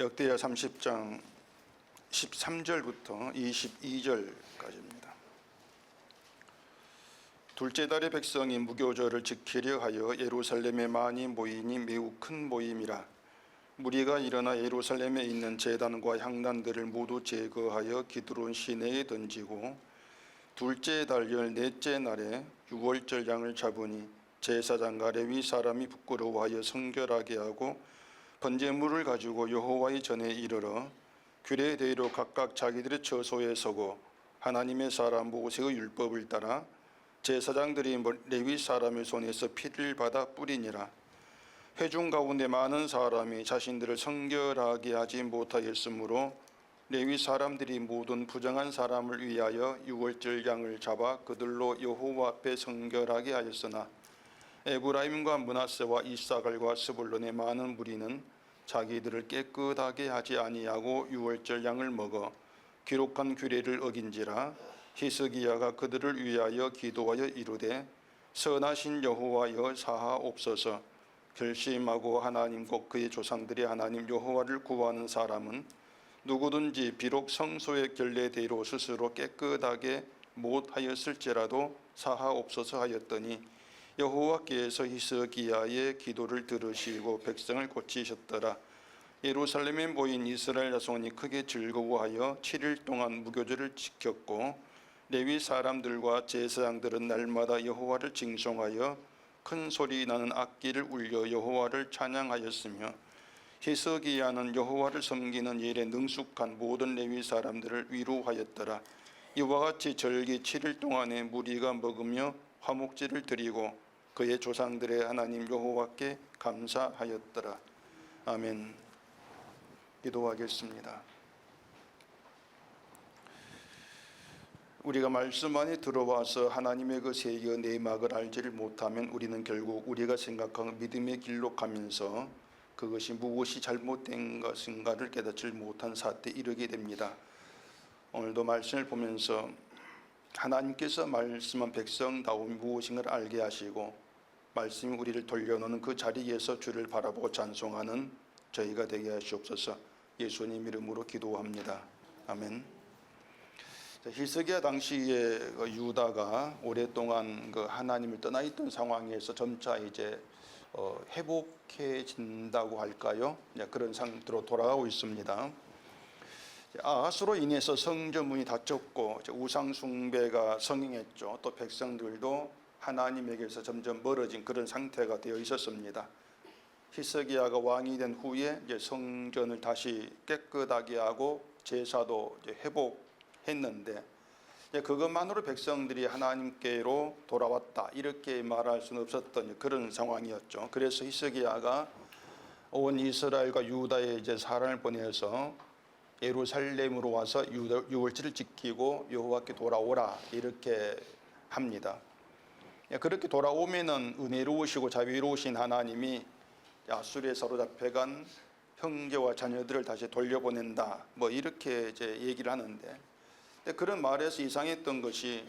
역대하 30장 13절부터 22절까지입니다. 둘째 달에 백성이 무교절을 지키려 하여 예루살렘에 많이 모이니 매우 큰 모임이라. 무리가 일어나 예루살렘에 있는 제단과 향단들을 모두 제거하여 기드론 시내에 던지고 둘째 달 14째 날에 유월절 양을 잡으니 제사장과 레위 사람이 부끄러워하여 성결하게 하고 번제물을 가지고 여호와의 전에 이르러 규례대로 각각 자기들의 처소에 서고 하나님의 사람 모세의 율법을 따라 제사장들이 레위 사람의 손에서 피를 받아 뿌리니라. 회중 가운데 많은 사람이 자신들을 성결하게 하지 못하였으므로 레위 사람들이 모든 부정한 사람을 위하여 유월절 양을 잡아 그들로 여호와 앞에 성결하게 하였으나 에브라임과 므낫세와 이사갈과 스불론의 많은 무리는 자기들을 깨끗하게 하지 아니하고 유월절 양을 먹어 기록한 규례를 어긴지라. 히스기야가 그들을 위하여 기도하여 이르되 선하신 여호와여 사하옵소서. 결심하고 하나님 곧 그의 조상들의 하나님 여호와를 구하는 사람은 누구든지 비록 성소의 결례대로 스스로 깨끗하게 못하였을지라도 사하옵소서 하였더니 여호와께서 히스기야의 기도를 들으시고 백성을 고치셨더라. 예루살렘에 모인 이스라엘 자손이 크게 즐거워하여 7일 동안 무교절을 지켰고 레위 사람들과 제사장들은 날마다 여호와를 징송하여 큰 소리 나는 악기를 울려 여호와를 찬양하였으며 히스기야는 여호와를 섬기는 일에 능숙한 모든 레위 사람들을 위로하였더라. 이와 같이 절기 7일 동안에 무리가 먹으며 화목제를 드리고 그의 조상들의 하나님 여호와께 감사하였더라. 아멘. 기도하겠습니다. 우리가 말씀 안에 들어와서 하나님의 그 세계 내막을 알지를 못하면 우리는 결국 우리가 생각하는 믿음의 길로 가면서 그것이 무엇이 잘못된 것인가를 깨닫지 못한 사태에 이르게 됩니다. 오늘도 말씀을 보면서 하나님께서 말씀한 백성다움이 무엇인가를 알게 하시고 말씀이 우리를 돌려놓는 그 자리에서 주를 바라보고 찬송하는 저희가 되게 하시옵소서. 예수님 이름으로 기도합니다. 아멘. 히스기야 당시에 유다가 오랫동안 그 하나님을 떠나 있던 상황에서 점차 이제 회복해진다고 할까요? 그런 상태로 돌아가고 있습니다. 아하스로 인해서 성전문이 닫혔고 우상 숭배가 성행했죠. 또 백성들도 하나님에게서 점점 멀어진 그런 상태가 되어 있었습니다. 히스기야가 왕이 된 후에 이제 성전을 다시 깨끗하게 하고 제사도 이제 회복했는데 그것만으로 백성들이 하나님께로 돌아왔다 이렇게 말할 수는 없었던 그런 상황이었죠. 그래서 히스기야가 온 이스라엘과 유다에 이제 사람을 보내서 예루살렘으로 와서 유월절을 지키고 여호와께 돌아오라 이렇게 합니다. 그렇게 돌아오면은 은혜로우시고 자비로우신 하나님이 아수르에 사로잡혀간 형제와 자녀들을 다시 돌려보낸다 뭐 이렇게 이제 얘기를 하는데 그런 말에서 이상했던 것이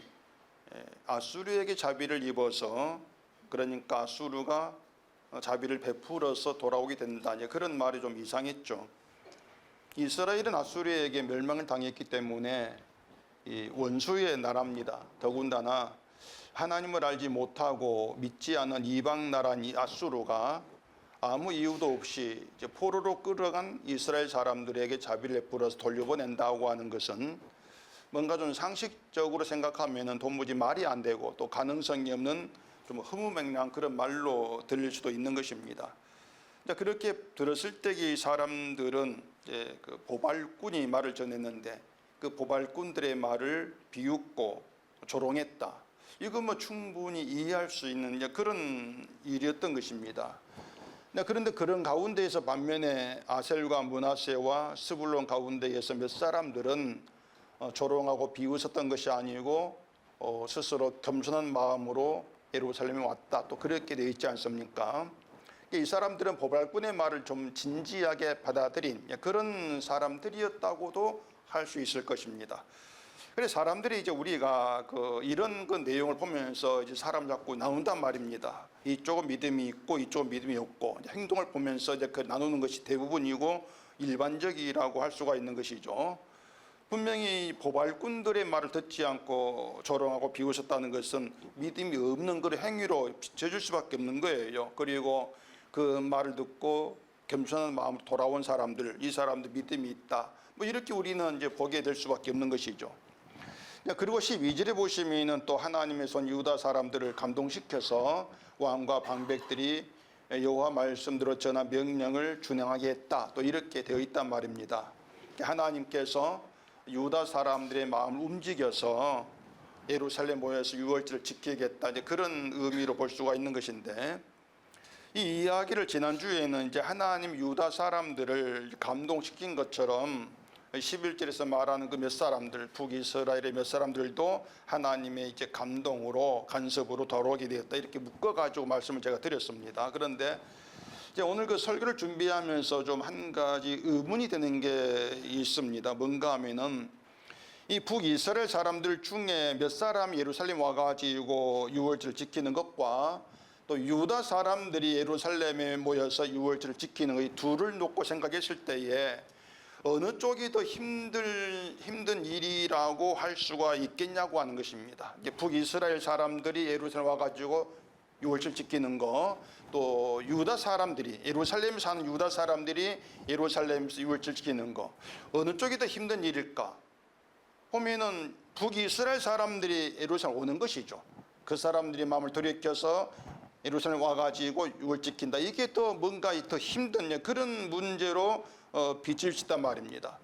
아수르에게 자비를 입어서 그러니까 아수르가 자비를 베풀어서 돌아오게 된다 그런 말이 좀 이상했죠. 이스라엘은 아수르에게 멸망을 당했기 때문에 이 원수의 나라입니다. 더군다나 하나님을 알지 못하고 믿지 않는 이방 나라인 이 아수르가 아무 이유도 없이 이제 포로로 끌어간 이스라엘 사람들에게 자비를 베풀어서 돌려보낸다고 하는 것은 뭔가 좀 상식적으로 생각하면 도무지 말이 안 되고 또 가능성이 없는 좀 허무맹랑한 그런 말로 들릴 수도 있는 것입니다. 그렇게 들었을 때 이 사람들은 이제 그 보발꾼이 말을 전했는데 그 보발꾼들의 말을 비웃고 조롱했다. 이건 뭐 충분히 이해할 수 있는 그런 일이었던 것입니다. 그런데 그런 가운데에서 반면에 아셀과 므낫세와 스불론 가운데에서 몇 사람들은 조롱하고 비웃었던 것이 아니고 스스로 겸손한 마음으로 예루살렘에 왔다. 또 그렇게 되어 있지 않습니까? 이 사람들은 보발꾼의 말을 좀 진지하게 받아들인 그런 사람들이었다고도 할 수 있을 것입니다. 그래서 사람들이 이제 우리가 이런 내용을 보면서 이제 사람 자꾸 나눈단 말입니다. 이쪽은 믿음이 있고 이쪽은 믿음이 없고, 행동을 보면서 이제 나누는 것이 대부분이고 일반적이라고 할 수가 있는 것이죠. 분명히 보발꾼들의 말을 듣지 않고 조롱하고 비웃었다는 것은 믿음이 없는 그런 행위로 비춰질 수밖에 없는 거예요. 그리고 그 말을 듣고 겸손한 마음으로 돌아온 사람들, 이 사람들 믿음이 있다, 뭐 이렇게 우리는 이제 보게 될 수밖에 없는 것이죠. 그리고 12절에 보시면은 또 하나님의 손 유다 사람들을 감동시켜서 왕과 방백들이 여호와 말씀대로 전한 명령을 준행하게 했다, 또 이렇게 되어 있단 말입니다. 하나님께서 유다 사람들의 마음을 움직여서 예루살렘 모여서 유월절을 지키겠다, 이제 그런 의미로 볼 수가 있는 것인데, 이 이야기를 지난주에는 이제 하나님 유다 사람들을 감동시킨 것처럼 11절에서 말하는 그 몇 사람들, 북이스라엘의 몇 사람들도 하나님의 이제 감동으로 간섭으로 돌아오게 되었다, 이렇게 묶어가지고 말씀을 제가 드렸습니다. 그런데 이제 오늘 그 설교를 준비하면서 좀 한 가지 의문이 되는 게 있습니다. 뭔가 하면은 이 북이스라엘 사람들 중에 몇 사람이 예루살렘 와가지고 유월절을 지키는 것과 또 유다 사람들이 예루살렘에 모여서 유월절을 지키는 것, 이 둘을 놓고 생각했을 때에 어느 쪽이 더 힘든 일이라고 할 수가 있겠냐고 하는 것입니다. 이제 북이스라엘 사람들이 예루살렘 와가지고 유월절 지키는 거, 또 유다 사람들이, 예루살렘에 사는 유다 사람들이 예루살렘에서 유월절 지키는 거, 어느 쪽이 더 힘든 일일까 보면은 북이스라엘 사람들이 예루살렘 오는 것이죠. 그 사람들이 마음을 돌이켜서 예루살렘 와가지고 유월 지킨다, 이게 또 뭔가 더 힘든 그런 문제로 비칠 수 있단 말입니다.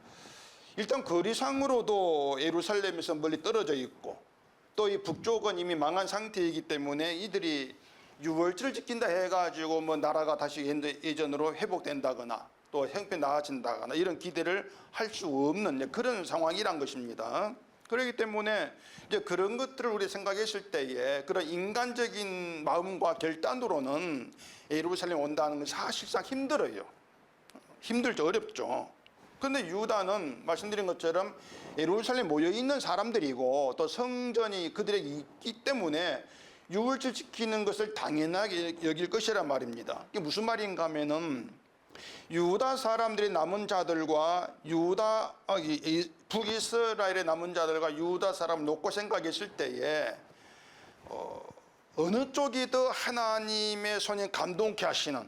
일단 거리상으로도 예루살렘에서 멀리 떨어져 있고, 또 이 북쪽은 이미 망한 상태이기 때문에 이들이 유월절을 지킨다 해가지고 뭐 나라가 다시 예전으로 회복된다거나 또 형편 나아진다거나 이런 기대를 할 수 없는 그런 상황이란 것입니다. 그렇기 때문에 이제 그런 것들을 우리 생각했을 때에 그런 인간적인 마음과 결단으로는 예루살렘 온다는 건 사실상 힘들어요. 힘들죠. 어렵죠. 그런데 유다는 말씀드린 것처럼 예루살렘에 모여 있는 사람들이고 또 성전이 그들에게 있기 때문에 유월절 지키는 것을 당연하게 여길 것이란 말입니다. 이게 무슨 말인가 하면은 유다 사람들의 남은 자들과 북이스라엘의 남은 자들과 유다 사람을 놓고 생각했을 때에 어느 쪽이 더 하나님의 손에 감동케 하시는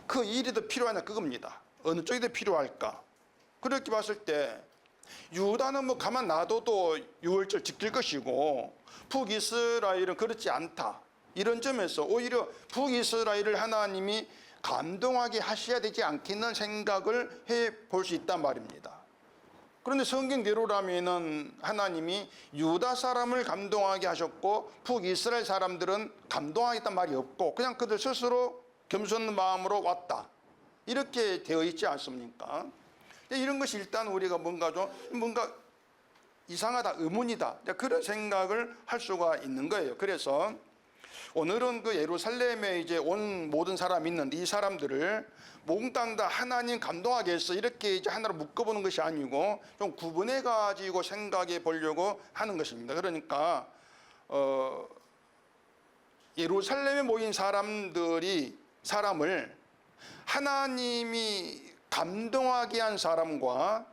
그 일이 더 필요하냐, 그겁니다. 어느 쪽이 더 필요할까? 그렇게 봤을 때 유다는 뭐 가만 놔둬도 유월절 지킬 것이고 북이스라엘은 그렇지 않다, 이런 점에서 오히려 북이스라엘을 하나님이 감동하게 하셔야 되지 않겠는 생각을 해볼 수 있단 말입니다. 그런데 성경대로라면은 하나님이 유다 사람을 감동하게 하셨고 북이스라엘 사람들은 감동하겠다는 말이 없고 그냥 그들 스스로 겸손한 마음으로 왔다, 이렇게 되어 있지 않습니까? 이런 것이 일단 우리가 뭔가 이상하다, 의문이다, 그런 생각을 할 수가 있는 거예요. 그래서 오늘은 그 예루살렘에 이제 온 모든 사람이 있는데 이 사람들을 몽땅 다 하나님 감동하게 해서 이렇게 이제 하나로 묶어보는 것이 아니고 좀 구분해 가지고 생각해 보려고 하는 것입니다. 그러니까 예루살렘에 모인 사람을 하나님이 감동하게 한 사람과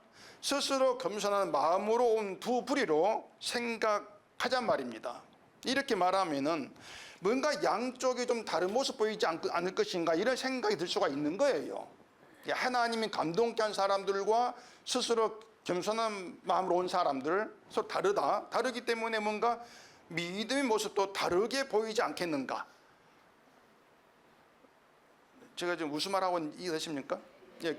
스스로 겸손한 마음으로 온 두 부류로 생각하잔 말입니다. 이렇게 말하면은 뭔가 양쪽이 좀 다른 모습 보이지 않을 것인가, 이런 생각이 들 수가 있는 거예요. 하나님이 감동케 한 사람들과 스스로 겸손한 마음으로 온 사람들 서로 다르기 때문에 뭔가 믿음의 모습도 다르게 보이지 않겠는가. 제가 지금 무슨 말하고 이해되십니까?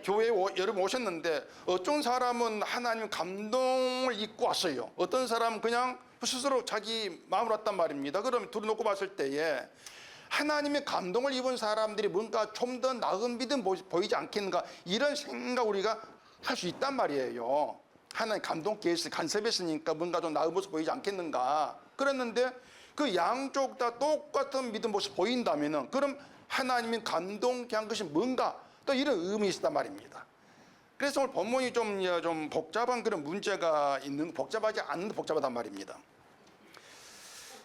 교회에 여러분 오셨는데 어떤 사람은 하나님 감동을 입고 왔어요. 어떤 사람은 그냥 스스로 자기 마음으로 왔단 말입니다. 그럼 둘이 놓고 봤을 때에 하나님의 감동을 입은 사람들이 뭔가 좀 더 나은 믿음 보이지 않겠는가, 이런 생각 우리가 할 수 있단 말이에요. 하나님 감동 계시 간섭했으니까 뭔가 좀 나은 모습 보이지 않겠는가. 그랬는데 그 양쪽 다 똑같은 믿음 모습 보인다면은 그럼 하나님이 감동케 한 것이 뭔가, 또 이런 의문이 있었단 말입니다. 그래서 오늘 본문이 좀 복잡한 그런 문제가 있는, 복잡하지 않는데 복잡하단 말입니다.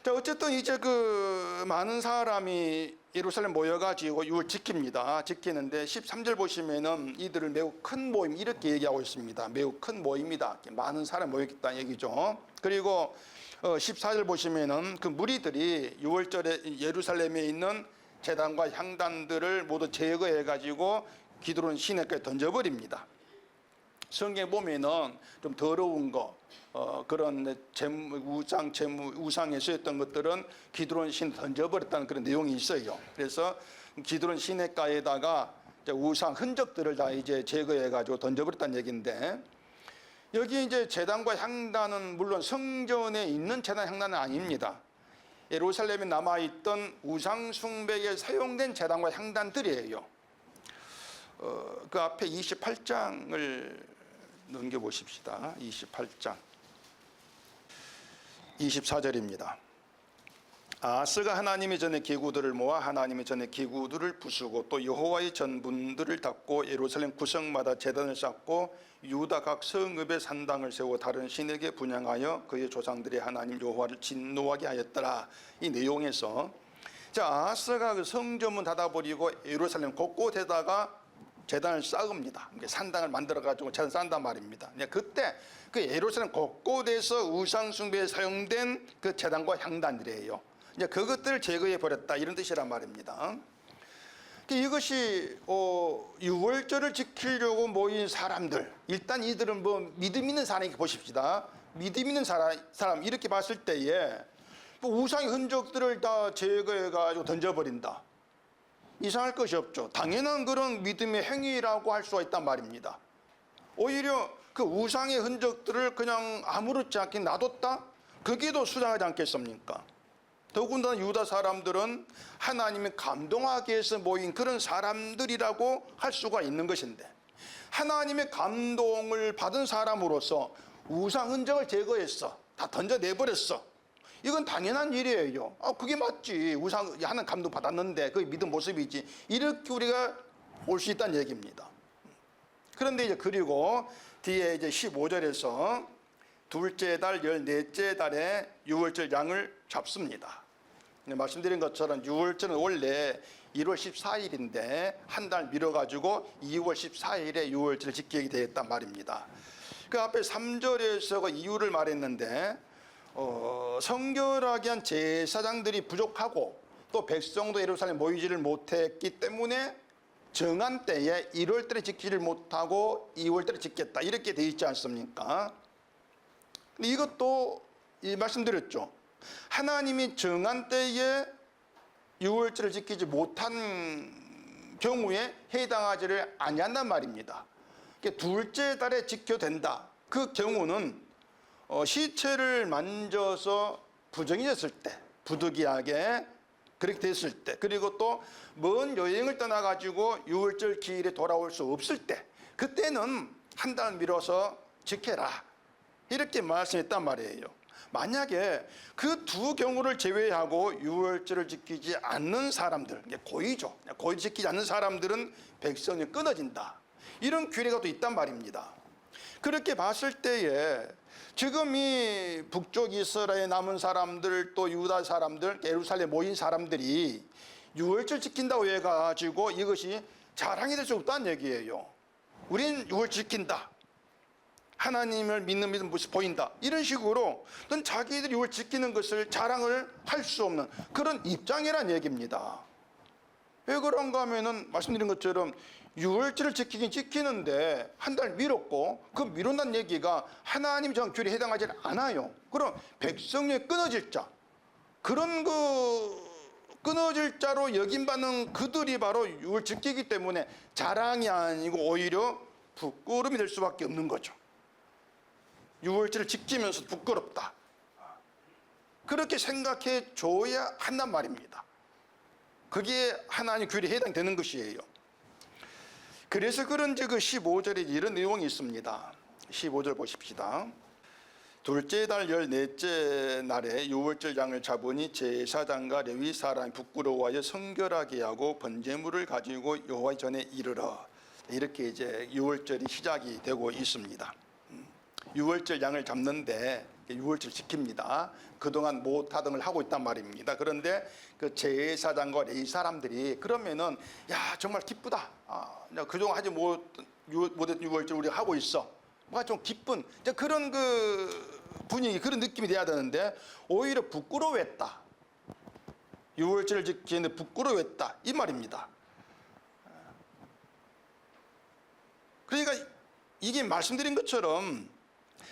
자, 어쨌든 이제 그 많은 사람이 예루살렘 모여가지고 유월 지키는데 13절 보시면은 이들을 매우 큰 모임 이렇게 얘기하고 있습니다. 매우 큰 모임이다. 많은 사람이 모였다는 얘기죠. 그리고 14절 보시면은 그 무리들이 유월절에 예루살렘에 있는 제단과 향단들을 모두 제거해가지고 기드론 시내가에 던져버립니다. 성경에 보면은 좀 더러운 거, 그런 우상에 쓰였던 것들은 기드론 시내에 던져버렸다는 그런 내용이 있어요. 그래서 기드론 시내가에다가 우상 흔적들을 다 이제 제거해가지고 던져버렸다는 얘기인데, 여기 이제 제단과 향단은 물론 성전에 있는 제단 향단은 아닙니다. 예루살렘에 남아있던 우상 숭배에 사용된 제단과 향단들이에요. 그 앞에 28장을 넘겨보십시다. 28장 24절입니다. 아하스가 하나님의 전에 기구들을 모아 하나님의 전에 기구들을 부수고 또 여호와의 전분들을 닦고 예루살렘 구성마다 제단을 쌓고 유다 각 성읍에 산당을 세우고 다른 신에게 분향하여 그의 조상들의 하나님 여호와를 진노하게 하였더라. 이 내용에서 아하스가 그 성전문 닫아버리고 예루살렘 곳곳에다가 제단을 쌓읍니다. 산당을 만들어가지고 제단 쌓는단 말입니다. 그때 그 예루살렘 곳곳에서 우상 숭배에 사용된 그 제단과 향단들이에요. 이제 그것들을 제거해 버렸다 이런 뜻이란 말입니다. 이것이 유월절을 지키려고 모인 사람들, 일단 이들은 뭐 믿음 있는 사람 이렇게 보십시다. 믿음 있는 사람 이렇게 봤을 때에 우상의 흔적들을 다 제거해가지고 던져버린다. 이상할 것이 없죠. 당연한 그런 믿음의 행위라고 할 수가 있단 말입니다. 오히려 그 우상의 흔적들을 그냥 아무렇지 않게 놔뒀다? 그게 더 수상하지 않겠습니까? 더군다나 유다 사람들은 하나님이 감동하기 위해서 모인 그런 사람들이라고 할 수가 있는 것인데, 하나님의 감동을 받은 사람으로서 우상 흔적을 제거했어. 다 던져내버렸어. 이건 당연한 일이에요. 그게 맞지. 우상 하나님 감동 받았는데 그게 믿음 모습이지. 이렇게 우리가 올 수 있다는 얘기입니다. 그런데 이제 그리고 뒤에 이제 15절에서 둘째 달 14째 달에 유월절 양을 잡습니다. 말씀드린 것처럼 유월절은 원래 1월 14일인데 한 달 미뤄가지고 2월 14일에 유월절을 지키게 되었단 말입니다. 그 앞에 3절에서 그 이유를 말했는데 성결하게 한 제사장들이 부족하고 또 백성도 예루살렘 모이지를 못했기 때문에 정한 때에 1월달에 지키지를 못하고 2월달에 지켰다 이렇게 돼 있지 않습니까? 근데 이것도 말씀드렸죠. 하나님이 정한 때에 6월절을 지키지 못한 경우에 해당하지를 아니한단 말입니다. 둘째 달에 지켜야 된다. 그 경우는 시체를 만져서 부정해졌을 때, 부득이하게 그렇게 됐을 때, 그리고 또 먼 여행을 떠나가지고 6월절 기일에 돌아올 수 없을 때, 그때는 한 달 미뤄서 지켜라 이렇게 말씀했단 말이에요. 만약에 그 두 경우를 제외하고 6월절을 지키지 않는 사람들, 고의죠. 고의 지키지 않는 사람들은 백성이 끊어진다. 이런 규례가 또 있단 말입니다. 그렇게 봤을 때에 지금 이 북쪽 이스라엘에 남은 사람들 또 유다 사람들, 예루살렘에 모인 사람들이 6월절 지킨다고 해가지고 이것이 자랑이 될 수 없다는 얘기예요. 우린 6월 지킨다. 하나님을 믿는 믿음 보인다. 이런 식으로 자기들이 6월 지키는 것을 자랑을 할 수 없는 그런 입장이란 얘기입니다. 왜 그런가 하면은 말씀드린 것처럼 6월절을 지키긴 지키는데 한 달 미뤘고 그 미룬다는 얘기가 하나님 정한 규례에 해당하지 않아요. 그럼 백성이 끊어질 자, 그런 끊어질 자로 여김받는 그들이 바로 6월 지키기 때문에 자랑이 아니고 오히려 부끄러움이 될 수밖에 없는 거죠. 6월절을 지키면서 부끄럽다. 그렇게 생각해 줘야 한단 말입니다. 그게 하나님 규례에 해당되는 것이에요. 그래서 그런지 그 15절에 이런 내용이 있습니다. 15절 보십시다. 둘째 달 14째 날에 6월절 양을 잡으니 제사장과 레위 사람이 부끄러워하여 성결하게 하고 번제물을 가지고 여호와 전에 이르러. 이렇게 이제 유월절이 시작이 되고 있습니다. 유월절 양을 잡는데 유월절 지킵니다. 그동안 못하던 걸 하고 있단 말입니다. 그런데 그 제사장과 레위 사람들이 그러면은 야 정말 기쁘다. 그동안 하지 못했던 유월절 우리가 하고 있어. 뭔가 좀 기쁜 그런 그 분위기 그런 느낌이 돼야 되는데 오히려 부끄러워했다. 유월절을 지키는데 부끄러워했다 이 말입니다. 그러니까 이게 말씀드린 것처럼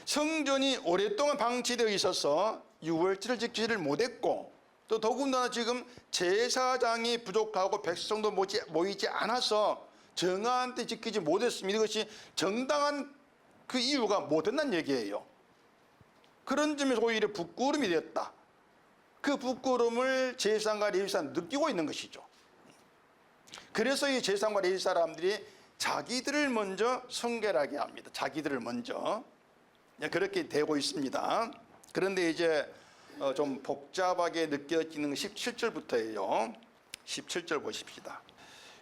성전이 오랫동안 방치되어 있어서 유월절을 지키지를 못했고 또 더군다나 지금 제사장이 부족하고 백성도 모이지 않아서 정한 때 지키지 못했습니다. 이것이 정당한 그 이유가 못했다는 얘기예요. 그런 점에서 오히려 부끄러움이 되었다. 그 부끄러움을 제사장과 레위 사람은 느끼고 있는 것이죠. 그래서 이 제사장과 레위 사람들이 자기들을 먼저 성결하게 합니다. 자기들을 먼저. 그렇게 되고 있습니다. 그런데 이제 좀 복잡하게 느껴지는 17절부터예요. 17절 보십시다.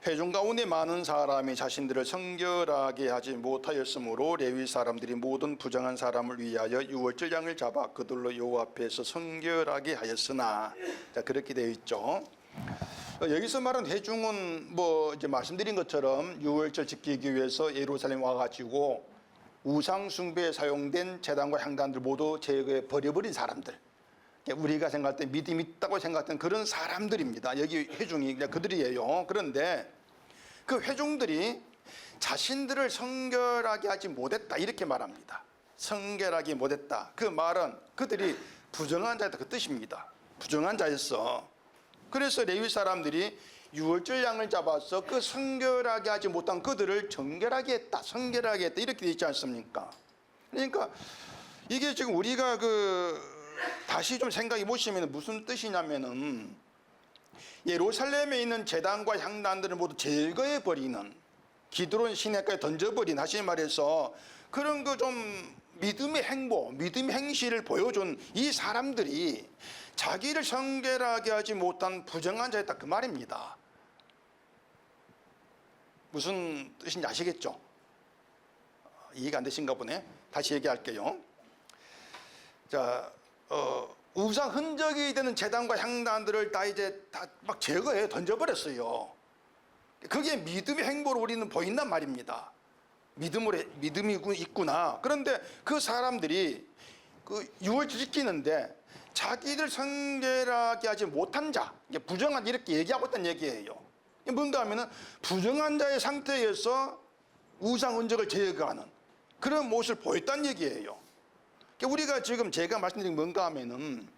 회중 가운데 많은 사람이 자신들을 성결하게 하지 못하였으므로 레위 사람들이 모든 부정한 사람을 위하여 유월절 양을 잡아 그들로 여호와 앞에서 성결하게 하였으나 자 그렇게 되어 있죠. 여기서 말하는 회중은 뭐 이제 말씀드린 것처럼 유월절 지키기 위해서 예루살렘 와가지고 우상 숭배에 사용된 제단과 향단들 모두 제거해 버려버린 사람들. 우리가 생각할 때 믿음 있다고 생각했던 그런 사람들입니다. 여기 회중이 그냥 그들이에요. 그런데 그 회중들이 자신들을 성결하게 하지 못했다 이렇게 말합니다. 성결하게 못했다. 그 말은 그들이 부정한 자였다 그 뜻입니다. 부정한 자였어. 그래서 레위 사람들이 유월절 양을 잡아서 그 성결하게 하지 못한 그들을 정결하게 했다. 성결하게 했다. 이렇게 되어 있지 않습니까? 그러니까 이게 지금 우리가 다시 좀 생각해 보시면 무슨 뜻이냐면은 예루살렘에 있는 제단과 향단들을 모두 제거해 버리는 기드론 시내가에 던져버린 다시 말해서 그런 그 좀 믿음의 행보, 믿음의 행실을 보여준 이 사람들이 자기를 성결하게 하지 못한 부정한 자였다 그 말입니다. 무슨 뜻인지 아시겠죠? 이해가 안 되신가 보네. 다시 얘기할게요. 자, 우상 흔적이 되는 제단과 향단들을 다 이제 다 막 제거해 던져버렸어요. 그게 믿음의 행보로 우리는 보인단 말입니다. 믿음이 있구나. 그런데 그 사람들이 그 유월절 지키는데 자기들 성결하게 하지 못한 자, 부정한 이렇게 얘기하고 있다는 얘기예요. 뭔가 하면은 부정한 자의 상태에서 우상 흔적을 제거하는 그런 모습을 보였다는 얘기예요. 우리가 지금 제가 말씀드린 뭔가 하면은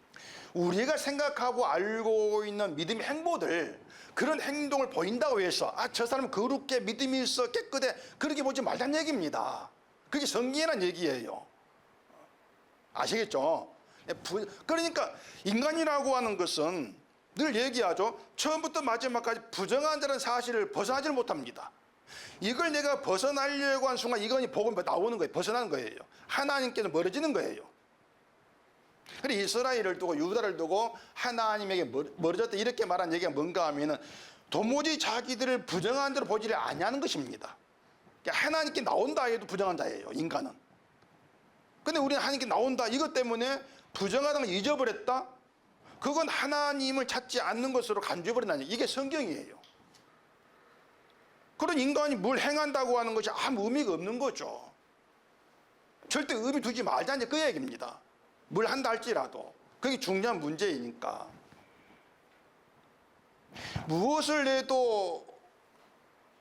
우리가 생각하고 알고 있는 믿음의 행보들 그런 행동을 보인다고 해서 저 사람은 거룩해 믿음이 있어 깨끗해 그렇게 보지 말자는 얘기입니다. 그게 성경이라는 얘기예요. 아시겠죠? 그러니까 인간이라고 하는 것은 늘 얘기하죠. 처음부터 마지막까지 부정한 자라는 사실을 벗어나지 못합니다. 이걸 내가 벗어나려고 한 순간 이건이 복음이 나오는 거예요. 벗어나는 거예요. 하나님께서 멀어지는 거예요. 그래서 이스라엘을 두고 유다를 두고 하나님에게 멀어졌다 이렇게 말한 얘기가 뭔가 하면은 도무지 자기들을 부정한 자로 보지를 아니하는 것입니다. 하나님께 나온다 해도 부정한 자예요. 인간은. 근데 우리는 하나님께 나온다 이것 때문에 부정하다는 걸 잊어버렸다. 그건 하나님을 찾지 않는 것으로 간주해버린다는 이게 성경이에요. 그런 인간이 뭘 행한다고 하는 것이 아무 의미가 없는 거죠. 절대 의미 두지 말자는 그 얘기입니다. 뭘 한다 할지라도 그게 중요한 문제이니까. 무엇을 해도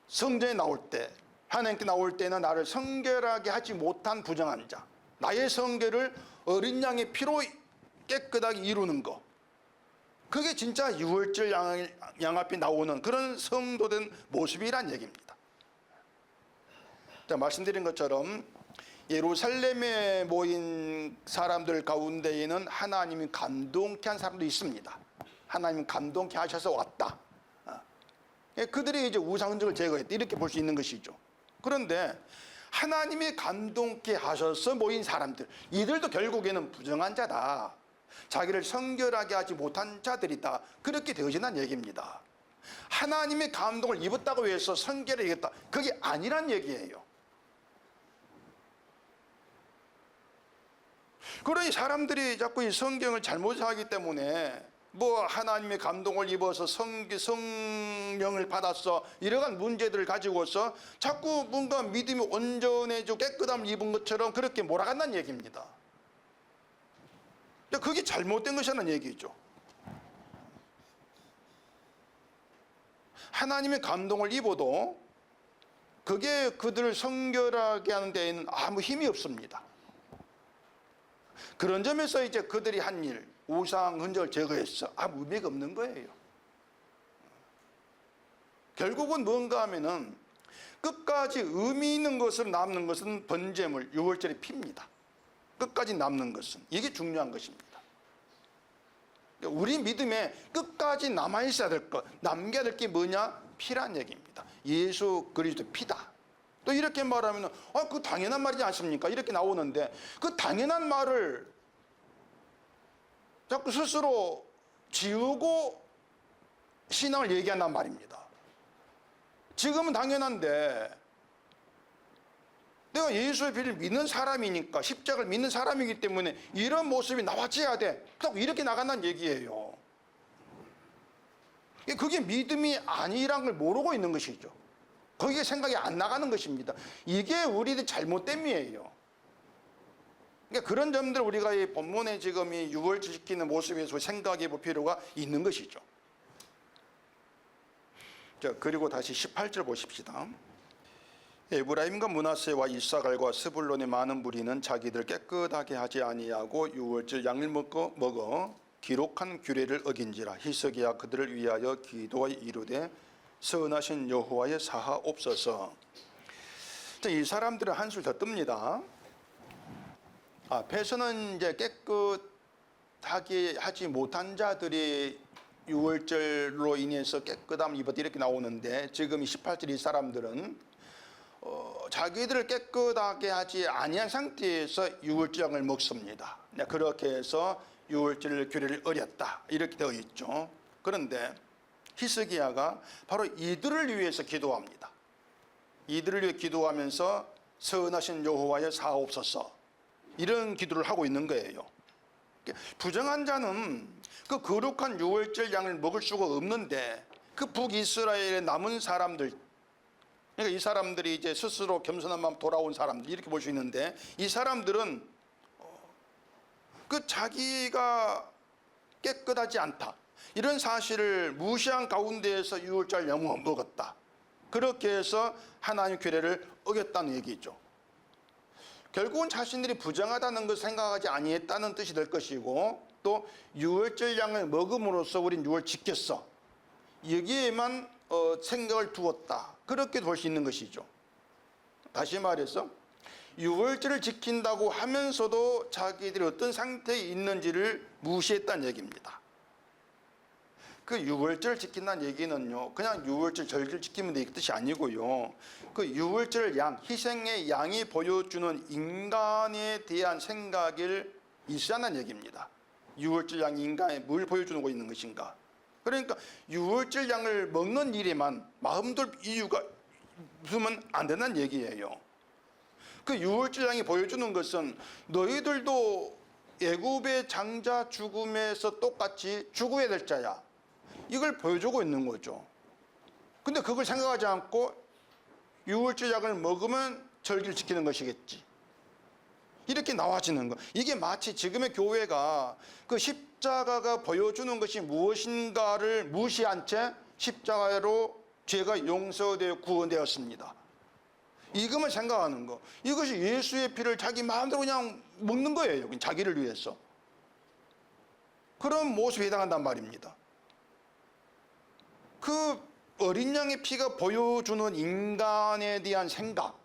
성전에 나올 때 하나님께 나올 때는 나를 성결하게 하지 못한 부정한 자, 나의 성결을 어린 양의 피로 깨끗하게 이루는 것, 그게 진짜 유월절 양 앞에 나오는 그런 성도된 모습이란 얘기입니다. 자, 말씀드린 것처럼 예루살렘에 모인 사람들 가운데에는 하나님이 감동케 한 사람도 있습니다. 하나님이 감동케 하셔서 왔다. 그들이 이제 우상 흔적을 제거했다 이렇게 볼 수 있는 것이죠. 그런데 하나님이 감동케 하셔서 모인 사람들, 이들도 결국에는 부정한 자다. 자기를 성결하게 하지 못한 자들이다. 그렇게 되어진다는 얘기입니다. 하나님의 감동을 입었다고 해서 성결을 이겼다, 그게 아니란 얘기예요. 그러니 사람들이 자꾸 이 성경을 잘못 하기 때문에 뭐 하나님의 감동을 입어서 성령을 받았어, 이러한 문제들을 가지고서 자꾸 뭔가 믿음이 온전해지고 깨끗함을 입은 것처럼 그렇게 몰아간다는 얘기입니다. 그게 잘못된 것이라는 얘기죠. 하나님의 감동을 입어도 그게 그들을 성결하게 하는 데에는 아무 힘이 없습니다. 그런 점에서 이제 그들이 한 일, 우상 흔적을 제거해서 아무 의미가 없는 거예요. 결국은 뭔가 하면은 끝까지 의미 있는 것으로 남는 것은 번제물, 유월절의 피입니다. 끝까지 남는 것은, 이게 중요한 것입니다. 우리 믿음에 끝까지 남아있어야 될 것, 남겨야 될 게 뭐냐? 피란 얘기입니다. 예수 그리스도 피다. 또 이렇게 말하면 그 당연한 말이지 않습니까? 이렇게 나오는데 그 당연한 말을 자꾸 스스로 지우고 신앙을 얘기한단 말입니다. 지금은 당연한데 내가 예수의 피를 믿는 사람이니까, 십자가를 믿는 사람이기 때문에 이런 모습이 나와줘야 돼, 이렇게 나간다는 얘기예요. 그게 믿음이 아니란 걸 모르고 있는 것이죠. 거기에 생각이 안 나가는 것입니다. 이게 우리의 잘못됨이에요. 그러니까 그런 점들을 우리가 이 본문에 지금 이 유월절 지키는 모습에서 생각해 볼 필요가 있는 것이죠. 자, 그리고 다시 18절 보십시다. 에브라임과 므낫세와 이사갈과 스불론의 많은 무리는 자기들 깨끗하게 하지 아니하고 유월절 양을 먹어 기록한 규례를 어긴지라. 히스기야 그들을 위하여 기도하여 이르되 선하신 여호와의 사하옵소서. 이 사람들은 한술 더 뜹니다. 앞에서는 이제 깨끗하게 하지 못한 자들이 유월절로 인해서 깨끗함을 입었다 이렇게 나오는데, 지금 이 18절 이 사람들은 자기들을 깨끗하게 하지 아니한 상태에서 유월절을 먹습니다. 그렇게 해서 유월절 규례를 어겼다 이렇게 되어 있죠. 그런데 히스기야가 바로 이들을 위해서 기도합니다. 이들을 위해 기도하면서 선하신 여호와의 사하옵소서, 이런 기도를 하고 있는 거예요. 부정한 자는 그 거룩한 유월절 양을 먹을 수가 없는데, 그 북이스라엘에 남은 사람들, 그러니까 이 사람들이 이제 스스로 겸손한 마음 돌아온 사람들 이렇게 볼 수 있는데, 이 사람들은 그 자기가 깨끗하지 않다 이런 사실을 무시한 가운데에서 유월절 양을 먹었다, 그렇게 해서 하나님 규례를 어겼다는 얘기죠. 결국은 자신들이 부정하다는 것을 생각하지 아니했다는 뜻이 될 것이고, 또 유월절 양을 먹음으로써 우린 유월 지켰어, 여기에만 생각을 두었다, 그렇게 볼 수 있는 것이죠. 다시 말해서 유월절을 지킨다고 하면서도 자기들이 어떤 상태에 있는지를 무시했다는 얘기입니다. 그 유월절을 지킨다는 얘기는요, 그냥 유월절 절기를 지키면 돼 이 뜻이 아니고요, 그 유월절 양, 희생의 양이 보여주는 인간에 대한 생각을 있으라는 얘기입니다. 유월절 양이 인간에 뭘 보여주는 거 있는 것인가. 그러니까 유월절 양을 먹는 일에만 마음둘 이유가 없으면 안 된다는 얘기예요. 그 유월절 양이 보여주는 것은 너희들도 애굽의 장자 죽음에서 똑같이 죽어야 될 자야, 이걸 보여주고 있는 거죠. 근데 그걸 생각하지 않고 유월절 양을 먹으면 절기를 지키는 것이겠지, 이렇게 나와지는 거. 이게 마치 지금의 교회가 그 십자가가 보여주는 것이 무엇인가를 무시한 채 십자가로 죄가 용서되어 구원되었습니다, 이것만 생각하는 거. 이것이 예수의 피를 자기 마음대로 그냥 먹는 거예요, 그냥 자기를 위해서. 그런 모습에 해당한단 말입니다. 그 어린 양의 피가 보여주는 인간에 대한 생각,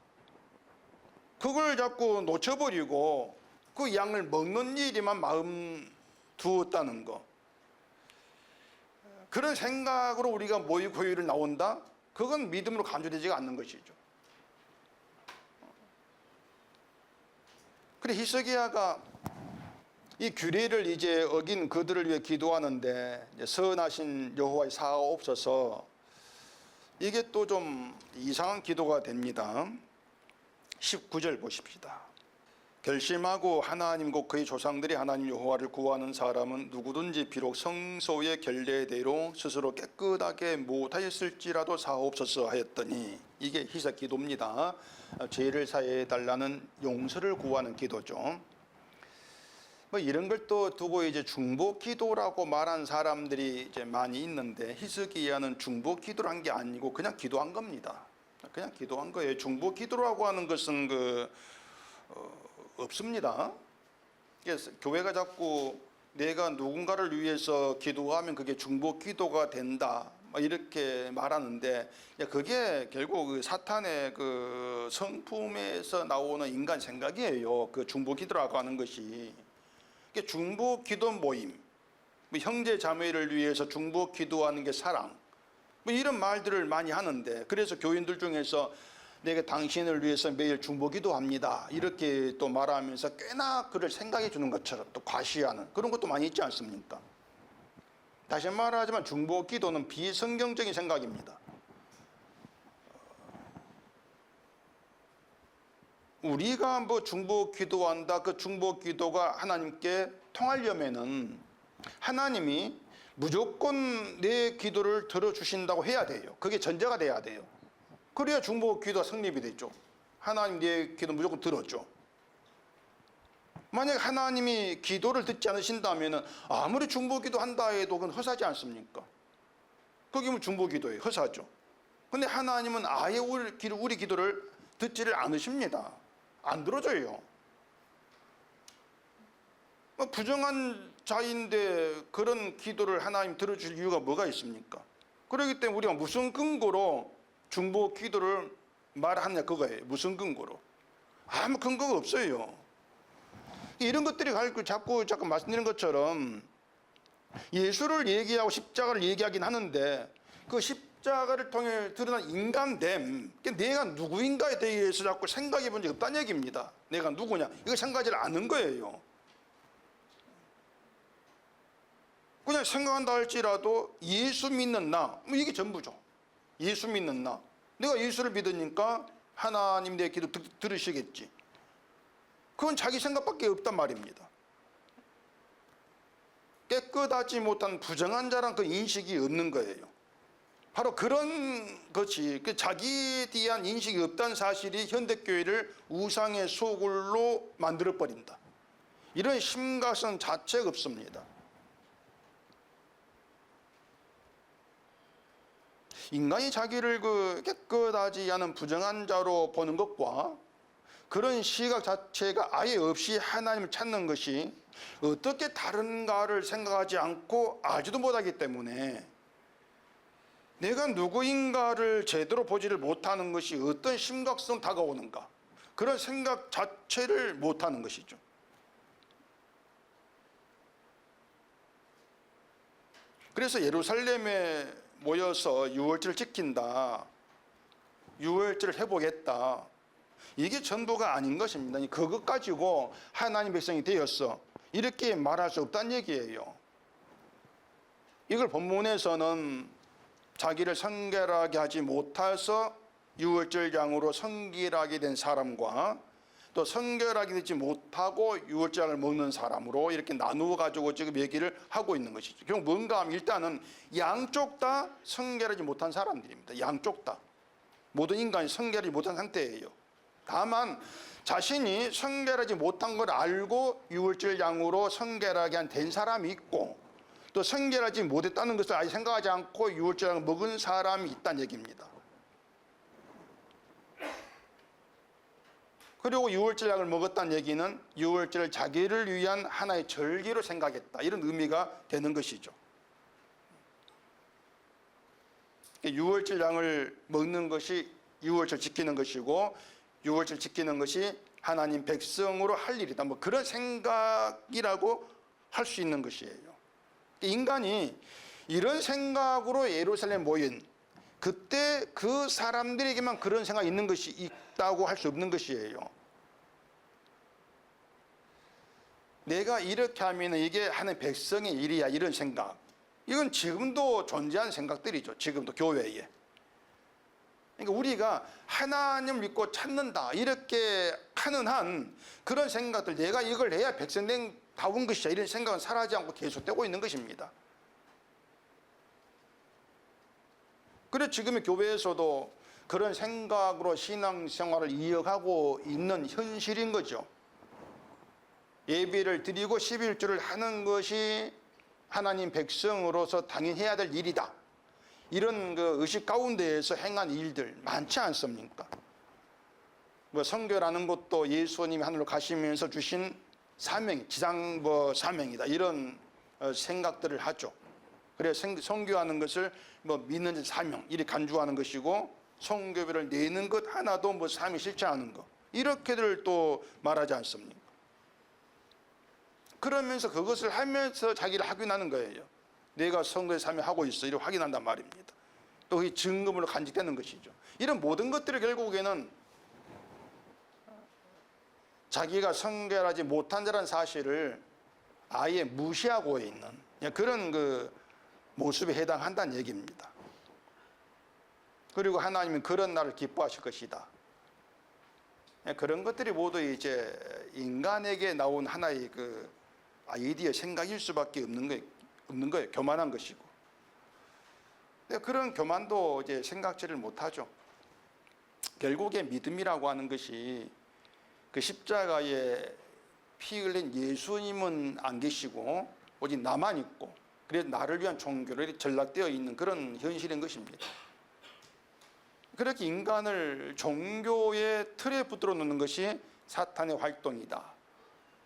그걸 자꾸 놓쳐버리고 그 양을 먹는 일에만 마음 두었다는 거. 그런 생각으로 우리가 모이고 교회를 나온다? 그건 믿음으로 간주되지가 않는 것이죠. 그래, 히스기야가 이 규례를 이제 어긴 그들을 위해 기도하는데, 선하신 여호와의 사하옵소서, 이게 또 좀 이상한 기도가 됩니다. 19절 보십시다. 결심하고 하나님 곧 그의 조상들이 하나님 여호와를 구하는 사람은 누구든지 비록 성소의 결례대로 스스로 깨끗하게 못하였을지라도 사옵소서 하였더니, 이게 희사 기도입니다. 죄를 사해 달라는 용서를 구하는 기도죠. 뭐 이런 걸 또 두고 이제 중보 기도라고 말한 사람들이 이제 많이 있는데, 히스기야는 중보 기도를 한 게 아니고 그냥 기도한 겁니다. 그냥 기도한 거예요. 중보 기도라고 하는 것은 없습니다. 그래서 교회가 자꾸 내가 누군가를 위해서 기도하면 그게 중보 기도가 된다 이렇게 말하는데, 그게 결국 그 사탄의 그 성품에서 나오는 인간 생각이에요. 그 중보 기도라고 하는 것이. 중보 기도 모임, 뭐 형제 자매를 위해서 중보 기도하는 게 사랑, 뭐 이런 말들을 많이 하는데, 그래서 교인들 중에서 내가 당신을 위해서 매일 중보 기도합니다 이렇게 또 말하면서 꽤나 그를 생각해 주는 것처럼 또 과시하는 그런 것도 많이 있지 않습니까? 다시 말하자면 중보 기도는 비성경적인 생각입니다. 우리가 뭐 중보 기도한다, 그 중보 기도가 하나님께 통하려면은 하나님이 무조건 내 기도를 들어주신다고 해야 돼요. 그게 전제가 돼야 돼요. 그래야 중보 기도가 성립이 되죠. 하나님 내 기도 무조건 들었죠. 만약 하나님이 기도를 듣지 않으신다면 아무리 중보 기도 한다 해도 그건 허사지 않습니까? 그게 뭐 중보 기도예요. 허사죠. 근데 하나님은 아예 우리 기도를 듣지를 않으십니다. 안 들어줘요. 부정한 자인데 그런 기도를 하나님 들어줄 이유가 뭐가 있습니까? 그렇기 때문에 우리가 무슨 근거로 중보 기도를 말하냐 그거예요. 무슨 근거로? 아무 근거가 없어요. 이런 것들이 자꾸 말씀드린 것처럼 예수를 얘기하고 십자가를 얘기하긴 하는데, 그 십자가를 통해 드러난 인간됨, 내가 누구인가에 대해서 자꾸 생각해 본 적이 없다는 얘기입니다. 내가 누구냐 이거 생각하지 않은 거예요. 그냥 생각한다 할지라도 예수 믿는 나, 뭐 이게 전부죠. 예수 믿는 나, 내가 예수를 믿으니까 하나님 내 기도 들으시겠지. 그건 자기 생각밖에 없단 말입니다. 깨끗하지 못한 부정한 자란 그 인식이 없는 거예요. 바로 그런 것이, 그 자기에 대한 인식이 없다는 사실이 현대교회를 우상의 소굴로 만들어버린다. 이런 심각성 자체가 없습니다. 인간이 자기를 깨끗하지 않은 부정한 자로 보는 것과 그런 시각 자체가 아예 없이 하나님을 찾는 것이 어떻게 다른가를 생각하지 않고 알지도 못하기 때문에 내가 누구인가를 제대로 보지를 못하는 것이 어떤 심각성 다가오는가, 그런 생각 자체를 못하는 것이죠. 그래서 예루살렘에 모여서 유월절을 지킨다, 유월절을 해보겠다, 이게 전부가 아닌 것입니다. 그것 가지고 하나님 백성이 되었어 이렇게 말할 수 없다는 얘기예요. 이걸 본문에서는 자기를 성결하게 하지 못해서 유월절 양으로 성결하게 된 사람과 또 성결하게 되지 못하고 유월절을 먹는 사람으로 이렇게 나누어 가지고 지금 얘기를 하고 있는 것이죠. 결국 뭔가 하면 일단은 양쪽 다 성결하지 못한 사람들입니다. 양쪽 다 모든 인간이 성결하지 못한 상태예요. 다만 자신이 성결하지 못한 걸 알고 유월절 양으로 성결하게 된 사람이 있고, 또 성결하지 못했다는 것을 아예 생각하지 않고 유월절 양을 먹은 사람이 있다는 얘기입니다. 그리고 유월절 양을 먹었다는 얘기는 유월절을 자기를 위한 하나의 절기로 생각했다, 이런 의미가 되는 것이죠. 유월절 양을 먹는 것이 유월절 지키는 것이고, 유월절 지키는 것이 하나님 백성으로 할 일이다, 뭐 그런 생각이라고 할 수 있는 것이에요. 인간이 이런 생각으로 예루살렘에 모인 그때 그 사람들에게만 그런 생각이 있는 것이 있다고 할 수 없는 것이에요. 내가 이렇게 하면 이게 하나님 백성의 일이야, 이런 생각, 이건 지금도 존재하는 생각들이죠. 지금도 교회에. 그러니까 우리가 하나님을 믿고 찾는다 이렇게 하는 한 그런 생각들, 내가 이걸 해야 백성다운 것이야, 이런 생각은 사라지지 않고 계속되고 있는 것입니다. 그래서 지금의 교회에서도 그런 생각으로 신앙생활을 이어가고 있는 현실인 거죠. 예배를 드리고 11조를 하는 것이 하나님 백성으로서 당연히 해야 될 일이다, 이런 그 의식 가운데에서 행한 일들 많지 않습니까? 뭐 선교라는 것도 예수님이 하늘로 가시면서 주신 사명, 지상 사명이다, 이런 생각들을 하죠. 그래서 선교하는 것을 뭐 믿는 사명 이렇게 간주하는 것이고, 선교비를 내는 것 하나도 뭐 삶에 실천하는 것, 이렇게들 또 말하지 않습니까? 그러면서 그것을 하면서 자기를 확인하는 거예요. 내가 선교의 삶을 하고 있어, 이렇게 확인한단 말입니다. 또 그게 증거물로 간직되는 것이죠. 이런 모든 것들이 결국에는 자기가 선교하지 못한 자라는 사실을 아예 무시하고 있는 그런 그 모습에 해당한다는 얘기입니다. 그리고 하나님은 그런 나를 기뻐하실 것이다. 그런 것들이 모두 이제 인간에게 나온 하나의 그 아이디어, 생각일 수밖에 없는 거예요. 교만한 것이고. 그런 교만도 이제 생각지를 못하죠. 결국에 믿음이라고 하는 것이 그 십자가에 피 흘린 예수님은 안 계시고 오직 나만 있고, 그래서 나를 위한 종교로 전락되어 있는 그런 현실인 것입니다. 그렇게 인간을 종교의 틀에 붙들어 놓는 것이 사탄의 활동이다,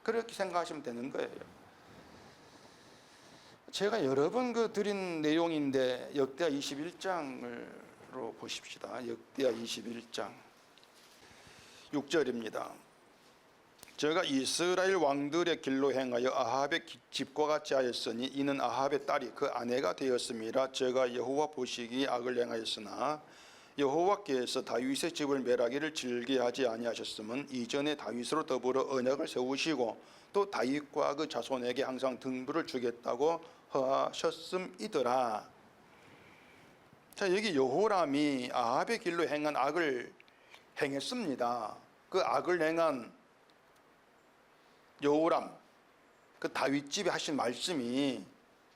그렇게 생각하시면 되는 거예요. 제가 여러 번 드린 내용인데 역대하 21장으로 보십시다. 역대하 21장 6절입니다. 제가 이스라엘 왕들의 길로 행하여 아합의 집과 같이 하였으니 이는 아합의 딸이 그 아내가 되었음이라. 제가 여호와 보시기에 악을 행하였으나 여호와께서 다윗의 집을 멸하기를 즐겨하지 아니하셨음은 이전에 다윗으로 더불어 언약을 세우시고 또 다윗과 그 자손에게 항상 등불을 주겠다고 하셨음이더라. 자, 여기 여호람이 아합의 길로 행한 악을 행했습니다. 그 악을 행한 여호람, 그 다윗집에 하신 말씀이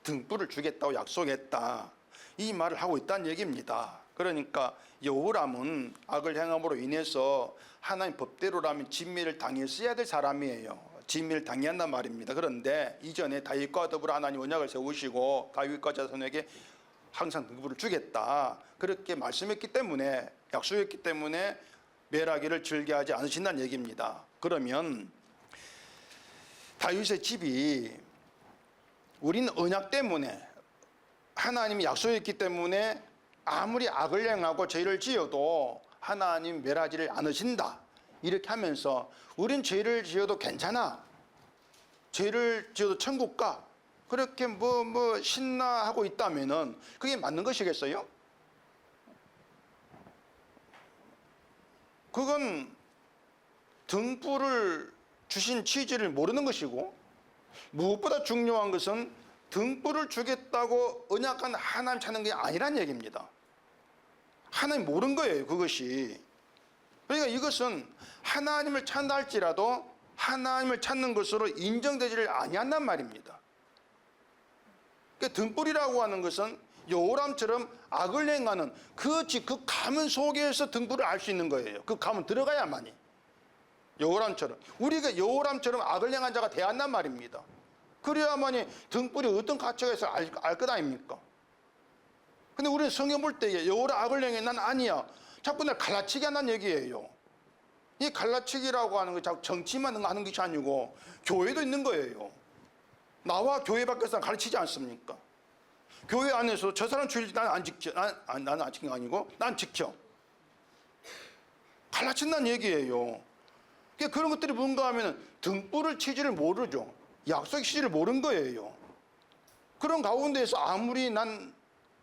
등불을 주겠다고 약속했다, 이 말을 하고 있다는 얘기입니다. 그러니까 여호람은 악을 행함으로 인해서 하나님 법대로라면 진멸을 당했어야 될 사람이에요. 진멸을 당해야 한단 말입니다. 그런데 이전에 다윗과 더불어 하나님 언약을 세우시고 다윗과 자손에게 항상 등불을 주겠다, 그렇게 말씀했기 때문에, 약속했기 때문에 멸하기를 즐겨하지 않으신다는 얘기입니다. 그러면 다윗의 집이, 우리는 언약 때문에, 하나님이 약속했기 때문에 아무리 악을 행하고 죄를 지어도 하나님 멸하지를 않으신다, 이렇게 하면서 우린 죄를 지어도 괜찮아, 죄를 지어도 천국 가, 그렇게 신나하고 있다면은 그게 맞는 것이겠어요? 그건 등불을 주신 취지를 모르는 것이고, 무엇보다 중요한 것은 등불을 주겠다고 언약한 하나님 찾는 게 아니란 얘기입니다. 하나님 모르는 거예요, 그것이. 그러니까 이것은 하나님을 찾는다 할지라도 하나님을 찾는 것으로 인정되지를 아니한단 말입니다. 그러니까 등불이라고 하는 것은 여호람처럼 악을 행하는 그 가문 속에서 등불을 알 수 있는 거예요. 그 가문 들어가야만이. 여호람처럼, 우리가 여호람처럼 악을 행한 자가 돼야 한단 말입니다. 그래야만이 등불이 어떤 가치가 있어 알 것 아닙니까? 근데 우리는 성경 볼 때 여호람 악을 행해, 난 아니야, 자꾸 날 갈라치기 한다는 얘기예요. 이 갈라치기라고 하는 거 자꾸 정치만 하는 것이 아니고 교회도 있는 거예요. 나와 교회 밖에서 가르치지 않습니까? 교회 안에서 저 사람 주일 난 안 지켜, 나는 안 지키는 거 아니고 난 지켜, 갈라친다는 얘기예요. 그런 것들이 뭔가 하면 등불을 취지를 모르죠. 약속의 취지를 모르는 거예요. 그런 가운데에서 아무리 난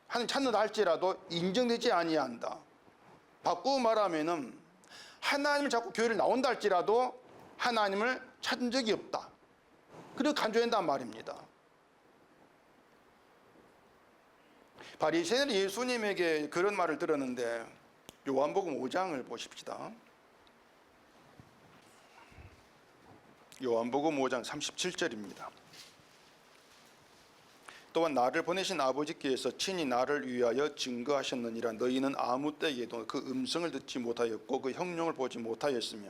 하나님 찾는다 할지라도 인정되지 아니한다. 바꾸고 말하면은 하나님을 자꾸 교회를 나온다 할지라도 하나님을 찾은 적이 없다, 그렇게 간주한단 말입니다. 바리새인은 예수님에게 그런 말을 들었는데, 요한복음 5장을 보십시다. 요한복음 5장 37절입니다. 또한 나를 보내신 아버지께서 친히 나를 위하여 증거하셨느니라. 너희는 아무 때에도 그 음성을 듣지 못하였고 그 형용을 보지 못하였으며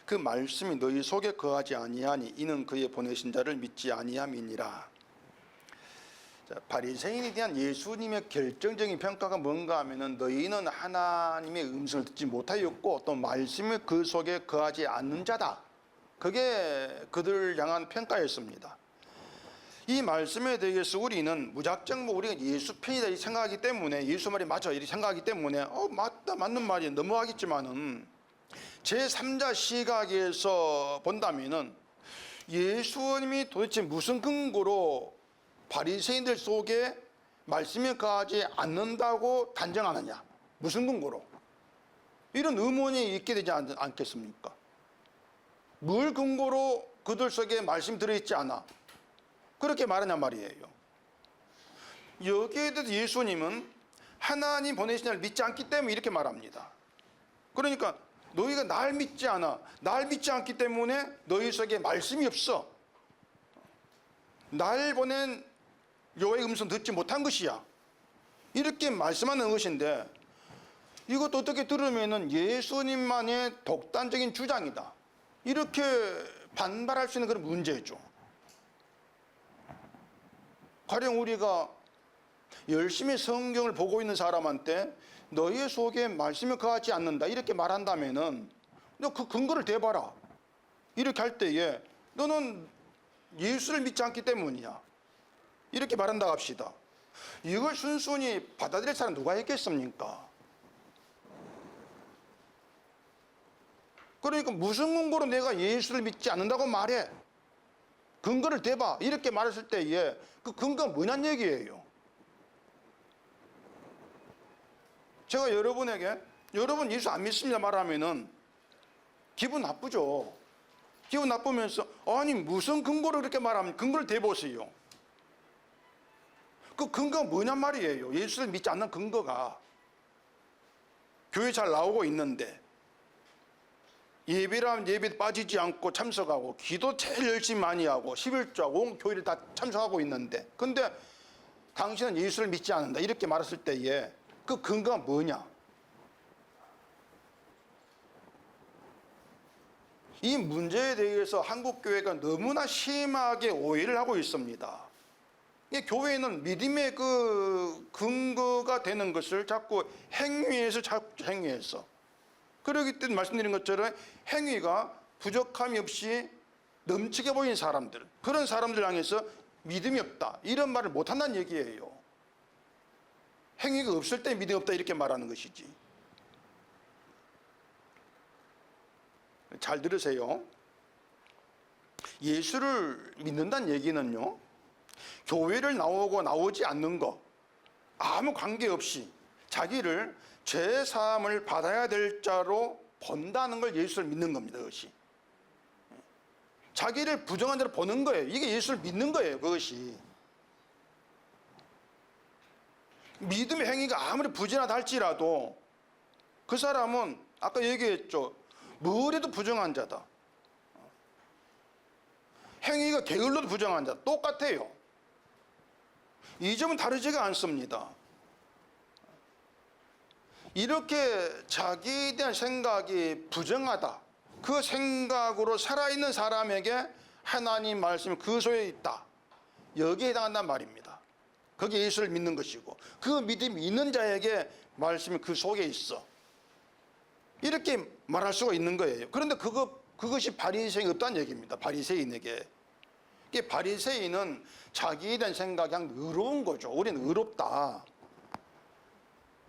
그 말씀이 너희 속에 거하지 아니하니 이는 그의 보내신 자를 믿지 아니함이니라. 바리새인에 대한 예수님의 결정적인 평가가 뭔가 하면은 너희는 하나님의 음성을 듣지 못하였고 또 말씀이 그 속에 거하지 않는 자다. 그게 그들 향한 평가였습니다. 이 말씀에 대해서 우리는 무작정 우리가 예수 편이다 이 생각하기 때문에 예수 말이 맞아 이렇게 생각하기 때문에 맞다 맞는 말이 넘어가겠지만은 제3자 시각에서 본다면은 예수님이 도대체 무슨 근거로 바리새인들 속에 말씀이 거하지 않는다고 단정하느냐? 무슨 근거로? 이런 의문이 있게 되지 않겠습니까? 뭘 근거로 그들 속에 말씀이 들어있지 않아? 그렇게 말하냐 말이에요. 여기에 대해서 예수님은 하나님 보내신 자를 믿지 않기 때문에 이렇게 말합니다. 그러니까 너희가 날 믿지 않아. 날 믿지 않기 때문에 너희 속에 말씀이 없어. 날 보낸 여호와의 음성 듣지 못한 것이야. 이렇게 말씀하는 것인데 이것도 어떻게 들으면은 예수님만의 독단적인 주장이다. 이렇게 반발할 수 있는 그런 문제죠. 가령 우리가 열심히 성경을 보고 있는 사람한테 너희 속에 말씀이 거하지 않는다 이렇게 말한다면은 너 그 근거를 대봐라. 이렇게 할 때에 너는 예수를 믿지 않기 때문이야. 이렇게 말한다 합시다. 이걸 순순히 받아들일 사람 누가 있겠습니까? 그러니까 무슨 근거로 내가 예수를 믿지 않는다고 말해? 근거를 대봐. 이렇게 말했을 때에 그 근거가 뭐냐는 얘기예요. 제가 여러분에게 여러분 예수 안 믿습니다 말하면은 기분 나쁘죠. 기분 나쁘면서 아니 무슨 근거로 그렇게 말하면 근거를 대보세요. 그 근거가 뭐냔 말이에요. 예수를 믿지 않는 근거가. 교회 잘 나오고 있는데 예배라면 예배 빠지지 않고 참석하고 기도 제일 열심히 많이 하고 11조하고 온 교회를 다 참석하고 있는데 근데 당신은 예수를 믿지 않는다 이렇게 말했을 때에 그 근거가 뭐냐? 이 문제에 대해서 한국교회가 너무나 심하게 오해를 하고 있습니다. 교회는 믿음의 그 근거가 되는 것을 자꾸 행위에서 그러기 때문에 말씀드린 것처럼 행위가 부족함이 없이 넘치게 보이는 사람들 그런 사람들 향해서 믿음이 없다 이런 말을 못한다는 얘기예요. 행위가 없을 때 믿음이 없다 이렇게 말하는 것이지. 잘 들으세요. 예수를 믿는다는 얘기는요 교회를 나오고 나오지 않는 거 아무 관계없이 자기를 죄사함을 받아야 될 자로 본다는 걸 예수를 믿는 겁니다. 그것이 자기를 부정한 대로 보는 거예요. 이게 예수를 믿는 거예요. 그것이 믿음의 행위가 아무리 부진하다 할지라도 그 사람은 아까 얘기했죠. 뭐래도 부정한 자다. 행위가 게을러도 부정한 자 똑같아요. 이 점은 다르지가 않습니다. 이렇게 자기에 대한 생각이 부정하다. 그 생각으로 살아있는 사람에게 하나님 말씀이 그 속에 있다. 여기에 해당한단 말입니다. 그게 예수를 믿는 것이고 그 믿음이 있는 자에게 말씀이 그 속에 있어. 이렇게 말할 수가 있는 거예요. 그런데 그것이 바리새인이 없다는 얘기입니다. 바리새인에게. 이게 바리새인은 자기에 대한 생각이 그냥 의로운 거죠. 우리는 의롭다.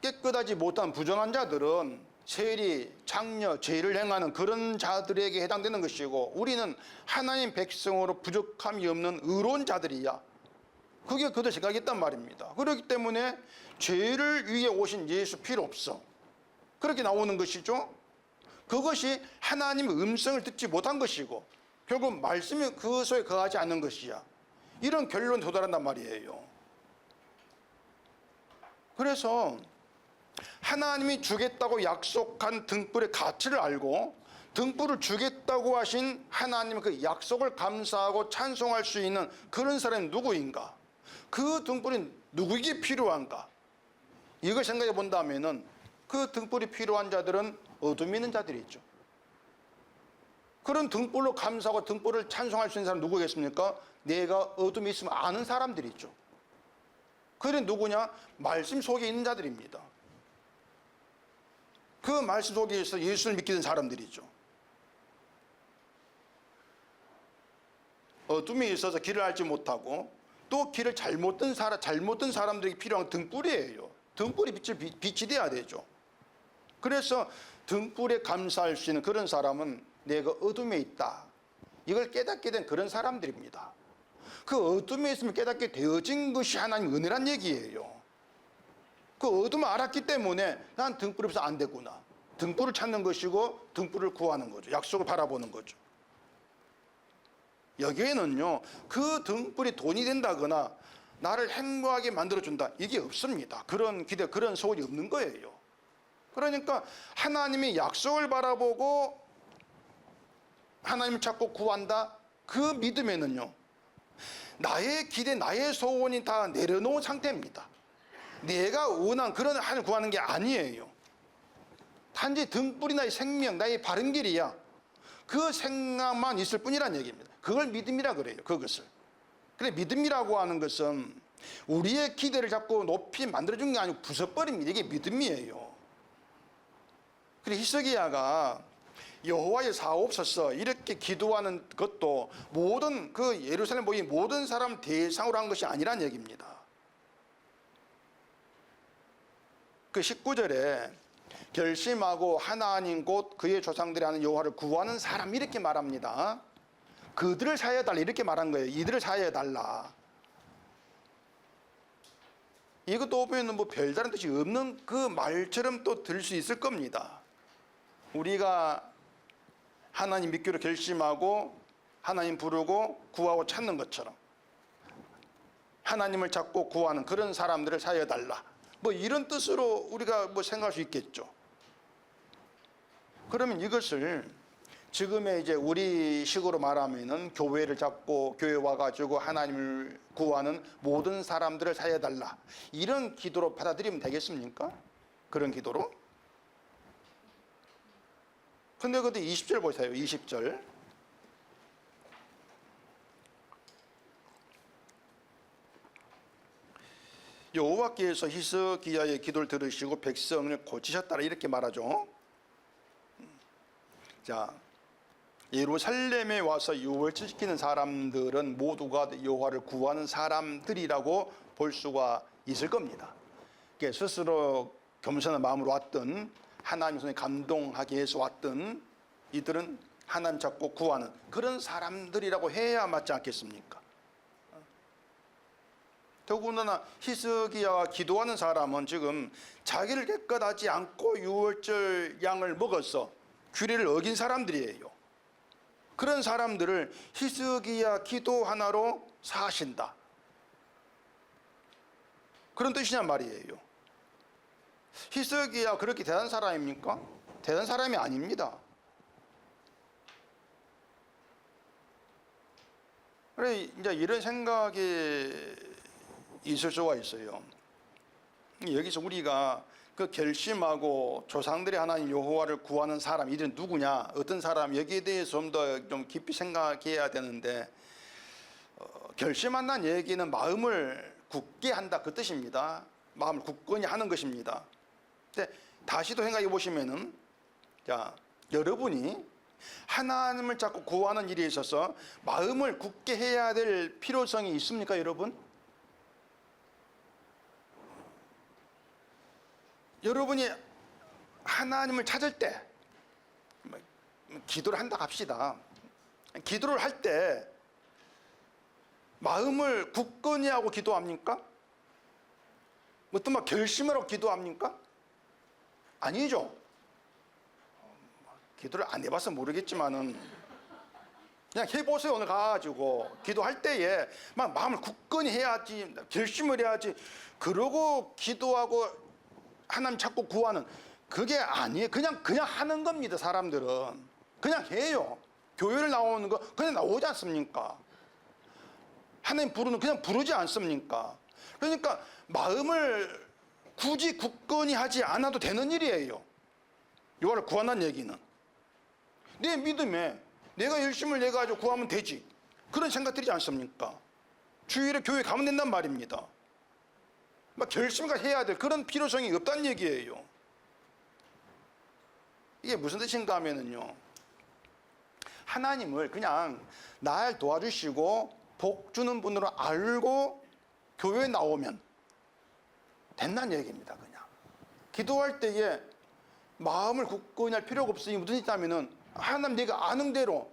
깨끗하지 못한 부정한 자들은 세리, 창녀, 죄를 행하는 그런 자들에게 해당되는 것이고 우리는 하나님 백성으로 부족함이 없는 의로운 자들이야. 그게 그들 생각이었단 말입니다. 그렇기 때문에 죄를 위해 오신 예수 필요 없어. 그렇게 나오는 것이죠. 그것이 하나님의 음성을 듣지 못한 것이고 결국 말씀이 그 속에 거하지 않는 것이야. 이런 결론에 도달한단 말이에요. 그래서 하나님이 주겠다고 약속한 등불의 가치를 알고 등불을 주겠다고 하신 하나님의 그 약속을 감사하고 찬송할 수 있는 그런 사람이 누구인가? 그 등불이 누구에게 필요한가? 이걸 생각해 본다면은 그 등불이 필요한 자들은 어둠이 있는 자들이죠. 그런 등불로 감사하고 등불을 찬송할 수 있는 사람 누구겠습니까? 내가 어둠이 있으면 아는 사람들이죠. 그게 누구냐? 말씀 속에 있는 자들입니다. 그 말씀 속에서 예수를 믿게 된 사람들이죠. 어둠에 있어서 길을 알지 못하고 또 길을 잘못 든 사람들에게 필요한 등불이에요. 등불이 빛이 돼야 되죠. 그래서 등불에 감사할 수 있는 그런 사람은 내가 어둠에 있다, 이걸 깨닫게 된 그런 사람들입니다. 그 어둠에 있으면 깨닫게 되어진 것이 하나님 은혜란 얘기예요. 그 어둠을 알았기 때문에 난 등불이 없어서 안 되구나. 등불을 찾는 것이고 등불을 구하는 거죠. 약속을 바라보는 거죠. 여기에는요, 그 등불이 돈이 된다거나 나를 행복하게 만들어준다, 이게 없습니다. 그런 기대, 그런 소원이 없는 거예요. 그러니까 하나님의 약속을 바라보고 하나님을 찾고 구한다, 그 믿음에는요, 나의 기대, 나의 소원이 다 내려놓은 상태입니다. 내가 원한 그런 하나님을 구하는 게 아니에요. 단지 등불이 나의 생명, 나의 바른 길이야. 그 생각만 있을 뿐이란 얘기입니다. 그걸 믿음이라 그래요. 그것을. 그래, 믿음이라고 하는 것은 우리의 기대를 자꾸 높이 만들어준 게 아니고 부숴버립니다. 이게 믿음이에요. 그래, 히스기야가 여호와의 사옵소서 이렇게 기도하는 것도 모든 그 예루살렘 모인 모든 사람 대상으로 한 것이 아니란 얘기입니다. 그 19절에 결심하고 하나님 곧 그의 조상들이 하는 여호와를 구하는 사람, 이렇게 말합니다. 그들을 사여달라, 이렇게 말한 거예요. 이들을 사여달라. 이것도 보면 뭐 별다른 뜻이 없는 그 말처럼 또 들 수 있을 겁니다. 우리가 하나님 믿기로 결심하고 하나님 부르고 구하고 찾는 것처럼 하나님을 찾고 구하는 그런 사람들을 사여달라, 뭐 이런 뜻으로 우리가 뭐 생각할 수 있겠죠. 그러면 이것을 지금의 이제 우리 식으로 말하면은 교회를 잡고 교회 와가지고 하나님을 구하는 모든 사람들을 사여달라, 이런 기도로 받아들이면 되겠습니까? 그런 기도로? 근데 그때 20절 보세요. 20절. 여호와께서 히스기야의 기도를 들으시고 백성을 고치셨다라, 이렇게 말하죠. 자, 예루살렘에 와서 유월절 지키는 사람들은 모두가 여호와를 구하는 사람들이라고 볼 수가 있을 겁니다. 스스로 겸손한 마음으로 왔던, 하나님 손에 감동하게 해서 왔던 이들은 하나님 찾고 구하는 그런 사람들이라고 해야 맞지 않겠습니까? 더군다나 히스기야가 기도하는 사람은 지금 자기를 깨끗하지 않고 유월절 양을 먹어서 규례를 어긴 사람들이에요. 그런 사람들을 히스기야 기도 하나로 사하신다, 그런 뜻이냐 말이에요. 히스기야 그렇게 대단한 사람입니까? 대단한 사람이 아닙니다. 그래, 이제 이런 생각이 있을 수가 있어요. 여기서 우리가 그 결심하고 조상들의 하나님 여호와를 구하는 사람, 이들은 누구냐, 어떤 사람, 여기에 대해서 좀 더 좀 깊이 생각해야 되는데, 결심한다는 얘기는 마음을 굳게 한다, 그 뜻입니다. 마음을 굳건히 하는 것입니다. 근데 다시 또 생각해 보시면은, 자, 여러분이 하나님을 자꾸 구하는 일에 있어서 마음을 굳게 해야 될 필요성이 있습니까, 여러분? 여러분이 하나님을 찾을 때, 기도를 한다 합시다. 기도를 할 때 마음을 굳건히 하고 기도합니까? 어떤 막 결심을 하고 기도합니까? 아니죠. 기도를 안 해봐서 모르겠지만은 그냥 해보세요. 오늘 가가지고 기도할 때에 막 마음을 굳건히 해야지, 결심을 해야지, 그러고 기도하고 하나님 찾고 구하는 그게 아니에요. 그냥 하는 겁니다. 사람들은 그냥 해요. 교회를 나오는 거 그냥 나오지 않습니까? 하나님 부르는 그냥 부르지 않습니까? 그러니까 마음을 굳이 굳건히 하지 않아도 되는 일이에요. 요거를 구한다는 얘기는 내 믿음에 내가 열심을 내 가지고 구하면 되지, 그런 생각 들이지 않습니까? 주일에 교회 가면 된단 말입니다. 막 결심까지 해야 될 그런 필요성이 없다는 얘기예요. 이게 무슨 뜻인가 하면은요, 하나님을 그냥 날 도와주시고 복 주는 분으로 알고 교회에 나오면 된다는 얘기입니다. 그냥 기도할 때에 마음을 굳건히 할 필요가 없으니 무슨 뜻이 있다면은 하나님 내가 아는 대로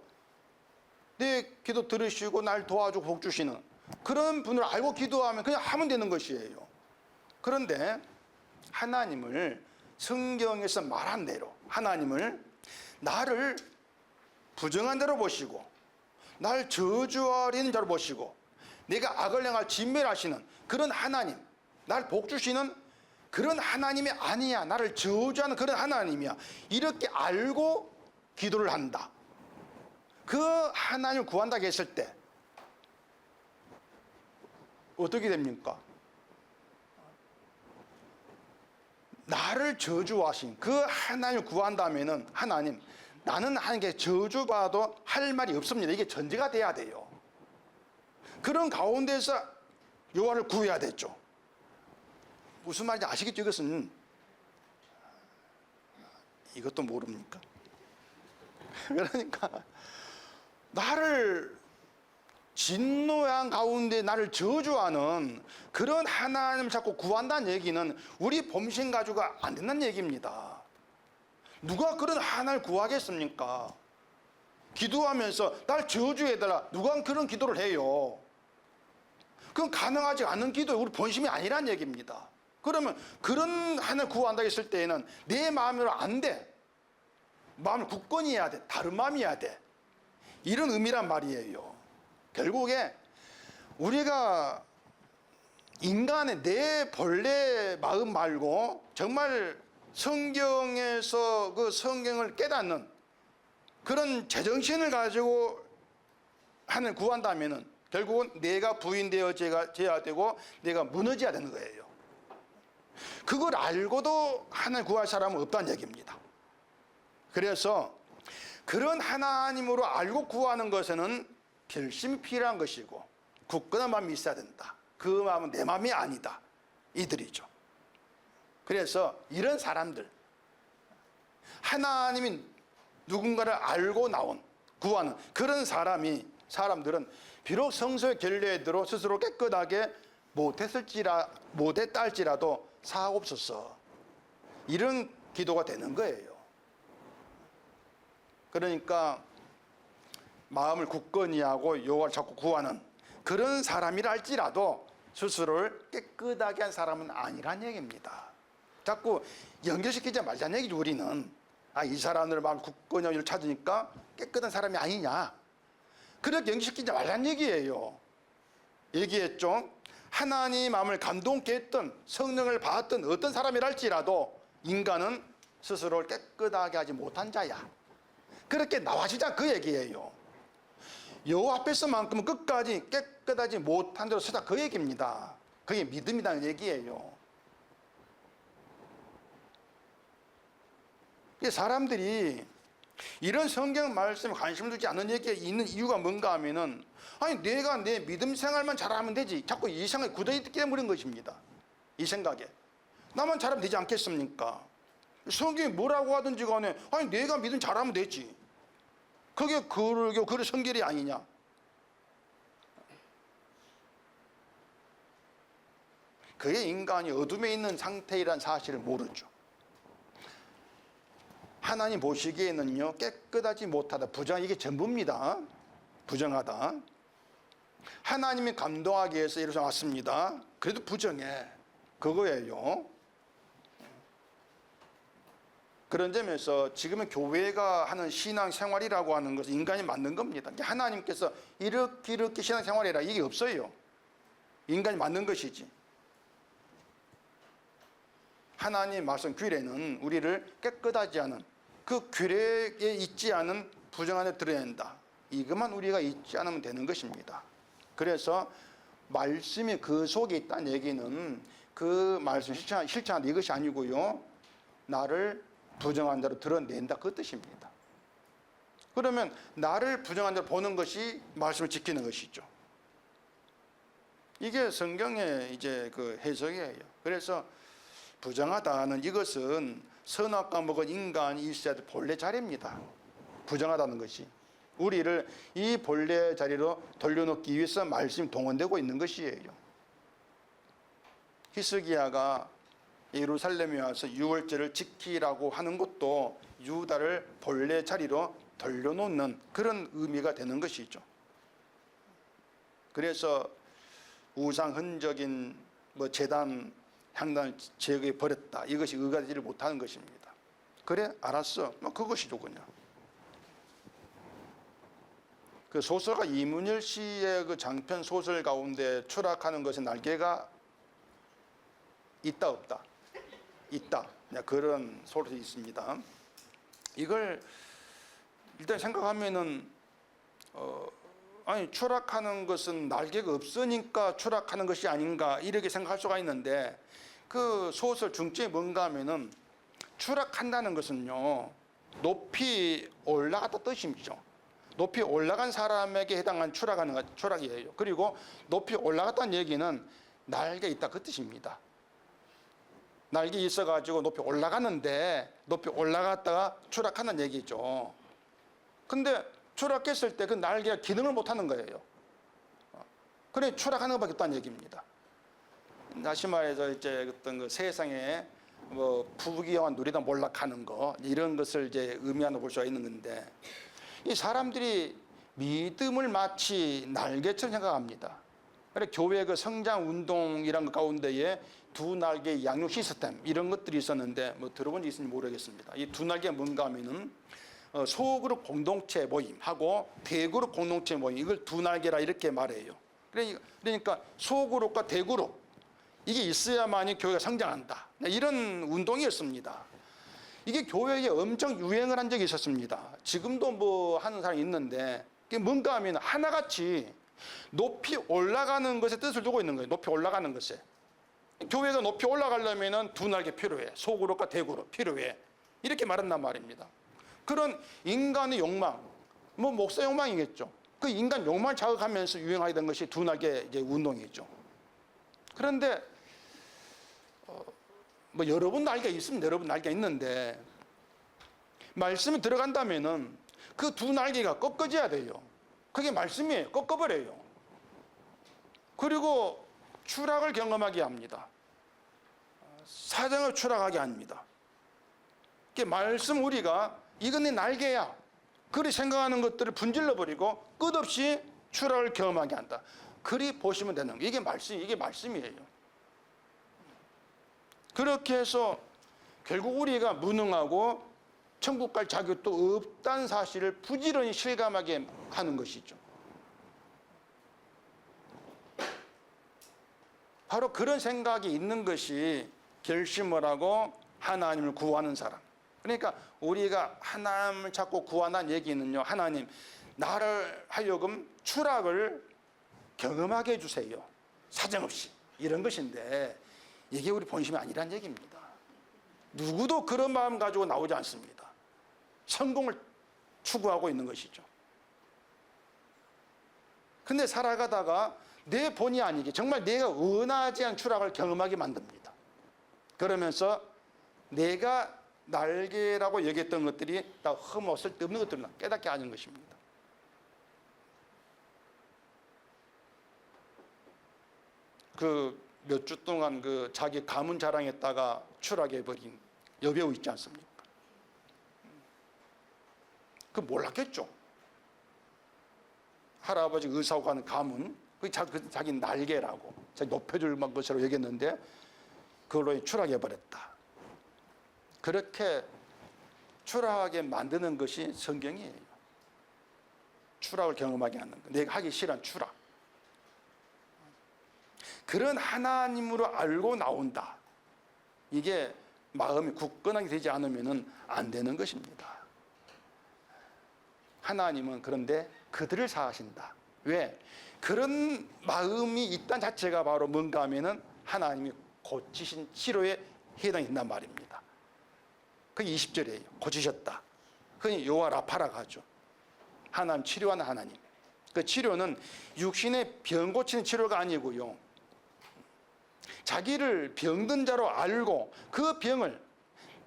내 기도 들으시고 날 도와주고 복 주시는 그런 분을 알고 기도하면 그냥 하면 되는 것이에요. 그런데 하나님을 성경에서 말한 대로 하나님을 나를 부정한 대로 보시고 날 저주하려는 자로 보시고 내가 악을 행할 진멸하시는 그런 하나님, 날 복 주시는 그런 하나님이 아니야, 나를 저주하는 그런 하나님이야, 이렇게 알고 기도를 한다. 그 하나님을 구한다고 했을 때 어떻게 됩니까? 나를 저주하신 그 하나님을 구한다면은 하나님, 나는 하나님께 저주받아도 할 말이 없습니다. 이게 전제가 돼야 돼요. 그런 가운데서 여호와를 구해야 되죠. 무슨 말인지 아시겠죠? 이것은 이것도 모릅니까? 그러니까 나를 진노한 가운데 나를 저주하는 그런 하나님을 자꾸 구한다는 얘기는 우리 범신 가지고가 안 된다는 얘기입니다. 누가 그런 하나님을 구하겠습니까? 기도하면서 날 저주해달라, 누가 그런 기도를 해요? 그건 가능하지 않은 기도예요. 우리 본심이 아니란 얘기입니다. 그러면 그런 하나님을 구한다고 했을 때에는 내 마음으로 안 돼. 마음을 굳건히 해야 돼. 다른 마음이어야 돼. 이런 의미란 말이에요. 결국에 우리가 인간의 내 본래 마음 말고 정말 성경에서 그 성경을 깨닫는 그런 제정신을 가지고 하나님을 구한다면은 결국은 내가 부인되어져야 되고 내가 무너져야 되는 거예요. 그걸 알고도 하나님을 구할 사람은 없다는 얘기입니다. 그래서 그런 하나님으로 알고 구하는 것에는 결심이 필요한 것이고 굳건한 마음이 있어야 된다. 그 마음은 내 마음이 아니다, 이들이죠. 그래서 이런 사람들, 하나님이 누군가를 알고 나온 구하는 그런 사람들은 비록 성소에 결례에 들어 스스로 깨끗하게 못했다 할지라도 사옵소서, 이런 기도가 되는 거예요. 그러니까 마음을 굳건히 하고 여호와를 자꾸 구하는 그런 사람이라 할지라도 스스로를 깨끗하게 한 사람은 아니란 얘기입니다. 자꾸 연결시키지 말자는 얘기죠. 우리는 이 사람들 마음을 굳건히 하고 찾으니까 깨끗한 사람이 아니냐, 그렇게 연결시키지 말라는 얘기예요. 얘기했죠. 하나님 마음을 감동케 했던, 성령을 받았던 어떤 사람이라 할지라도 인간은 스스로를 깨끗하게 하지 못한 자야, 그렇게 나와지자, 그 얘기예요. 여호와 앞에서만큼은 끝까지 깨끗하지 못한 대로 서자, 그 얘기입니다. 그게 믿음이라는 얘기예요. 사람들이 이런 성경 말씀에 관심을 두지 않는 얘기에 있는 이유가 뭔가 하면은, 아니 내가 내 믿음 생활만 잘하면 되지, 자꾸 이 생각에 굳어있기 때문인 것입니다. 이 생각에 나만 잘하면 되지 않겠습니까? 성경이 뭐라고 하든지 간에 아니 내가 믿음 잘하면 되지, 그게 그러고 그런 성결이 아니냐. 그게 인간이 어둠에 있는 상태이란 사실을 모르죠. 하나님 보시기에는요, 깨끗하지 못하다, 부정, 이게 전부입니다. 부정하다. 하나님이 감동하기 위해서 이렇게 왔습니다. 그래도 부정해, 그거예요. 그런 점에서 지금의 교회가 하는 신앙생활이라고 하는 것은 인간이 만든 겁니다. 하나님께서 이렇게 신앙생활해라, 이게 없어요. 인간이 만든 것이지. 하나님 말씀 규례는 우리를 깨끗하지 않은 그 규례에 있지 않은 부정 안에 들어낸다. 이것만 우리가 잊지 않으면 되는 것입니다. 그래서 말씀이 그 속에 있다는 얘기는 그 말씀 실천한다 이것이 아니고요. 나를 부정한 대로 드러낸다 그 뜻입니다. 그러면 나를 부정한 대로 보는 것이 말씀을 지키는 것이죠. 이게 성경의 이제 그 해석이에요. 그래서 부정하다는 이것은 선악과 먹은 인간이 있어야 될 본래 자리입니다. 부정하다는 것이 우리를 이 본래 자리로 돌려놓기 위해서 말씀이 동원되고 있는 것이에요. 히스기야가 예루살렘에 와서 유월절을 지키라고 하는 것도 유다를 본래 자리로 돌려놓는 그런 의미가 되는 것이죠. 그래서 우상 흔적인 제단 향단을 제거해 버렸다. 이것이 의가 되지를 못하는 것입니다. 그래 알았어. 그것이죠 그냥. 그 소설가 이문열 씨의 그 장편 소설 가운데 추락하는 것의 날개가 있다 없다? 있다. 그런 소설이 있습니다. 이걸 일단 생각하면은 아니 추락하는 것은 날개가 없으니까 추락하는 것이 아닌가 이렇게 생각할 수가 있는데 그 소설 중점이 뭔가 하면은 추락한다는 것은요 높이 올라갔다 뜻이죠. 높이 올라간 사람에게 해당한 추락이에요. 그리고 높이 올라갔다는 얘기는 날개 있다 그 뜻입니다. 날개 있어가지고 높이 올라가는데 높이 올라갔다가 추락하는 얘기죠. 근데 추락했을 때 그 날개가 기능을 못하는 거예요. 그래 추락하는 것밖에 없다는 얘기입니다. 다시 말해서 이제 어떤 그 세상에 부귀영화 누리다 몰락하는 거 이런 것을 이제 의미하는 볼 수가 있는 건데 이 사람들이 믿음을 마치 날개처럼 생각합니다. 그래 교회 그 성장 운동이란 것 가운데에 두 날개의 양육 시스템 이런 것들이 있었는데 들어본 적 있는지 모르겠습니다. 이 두 날개가 뭔가 하면은 소그룹 공동체 모임하고 대그룹 공동체 모임 이걸 두 날개라 이렇게 말해요. 그러니까 소그룹과 대그룹 이게 있어야만이 교회가 성장한다. 이런 운동이었습니다. 이게 교회에 엄청 유행을 한 적이 있었습니다. 지금도 하는 사람이 있는데 이게 뭔가 하면 하나같이 높이 올라가는 것에 뜻을 두고 있는 거예요. 높이 올라가는 것에. 교회가 높이 올라가려면 두 날개 필요해. 소그룹과 대그룹 필요해. 이렇게 말한단 말입니다. 그런 인간의 욕망, 목사 욕망이겠죠. 그 인간 욕망을 자극하면서 유행하게 된 것이 두 날개 이제 운동이죠. 그런데 여러분 날개가 있으면 여러분 날개가 있는데 말씀이 들어간다면은 그 두 날개가 꺾어져야 돼요. 그게 말씀이에요. 꺾어버려요. 그리고 추락을 경험하게 합니다. 사정을 추락하게 합니다. 말씀 우리가 이건 내 날개야. 그리 생각하는 것들을 분질러 버리고 끝없이 추락을 경험하게 한다. 그리 보시면 되는 거예요. 이게 말씀이에요. 그렇게 해서 결국 우리가 무능하고 천국 갈 자격도 없다는 사실을 부지런히 실감하게 하는 것이죠. 바로 그런 생각이 있는 것이 결심을 하고 하나님을 구하는 사람. 그러니까 우리가 하나님을 찾고 구한다는 얘기는요. 하나님 나를 하여금 추락을 경험하게 해주세요. 사정없이. 이런 것인데 이게 우리 본심이 아니란 얘기입니다. 누구도 그런 마음 가지고 나오지 않습니다. 성공을 추구하고 있는 것이죠. 근데 살아가다가 내 본의 아니게 정말 내가 원하지 않은 추락을 경험하게 만듭니다. 그러면서 내가 날개라고 여겼던 것들이 다 흠없 쓸데없는 것들을 깨닫게 하는 것입니다. 그 몇 주 동안 그 자기 가문 자랑했다가 추락해버린 여배우 있지 않습니까? 그 몰랐겠죠. 할아버지 의사고 가는 가문, 그 자기 날개라고, 자기 높여줄 것으로 여겼는데 그걸로 추락해버렸다. 그렇게 추락하게 만드는 것이 성경이에요. 추락을 경험하게 하는 것. 내가 하기 싫은 추락. 그런 하나님으로 알고 나온다. 이게 마음이 굳건하게 되지 않으면 안 되는 것입니다. 하나님은 그런데 그들을 사하신다. 왜? 그런 마음이 있다는 자체가 바로 뭔가 하면은 하나님이 고치신 치료에 해당이 된단 말입니다. 그게 20절이에요. 고치셨다. 흔히 요아 라파라고 하죠. 하나님 치료하는 하나님. 그 치료는 육신의 병 고치는 치료가 아니고요. 자기를 병든 자로 알고 그 병을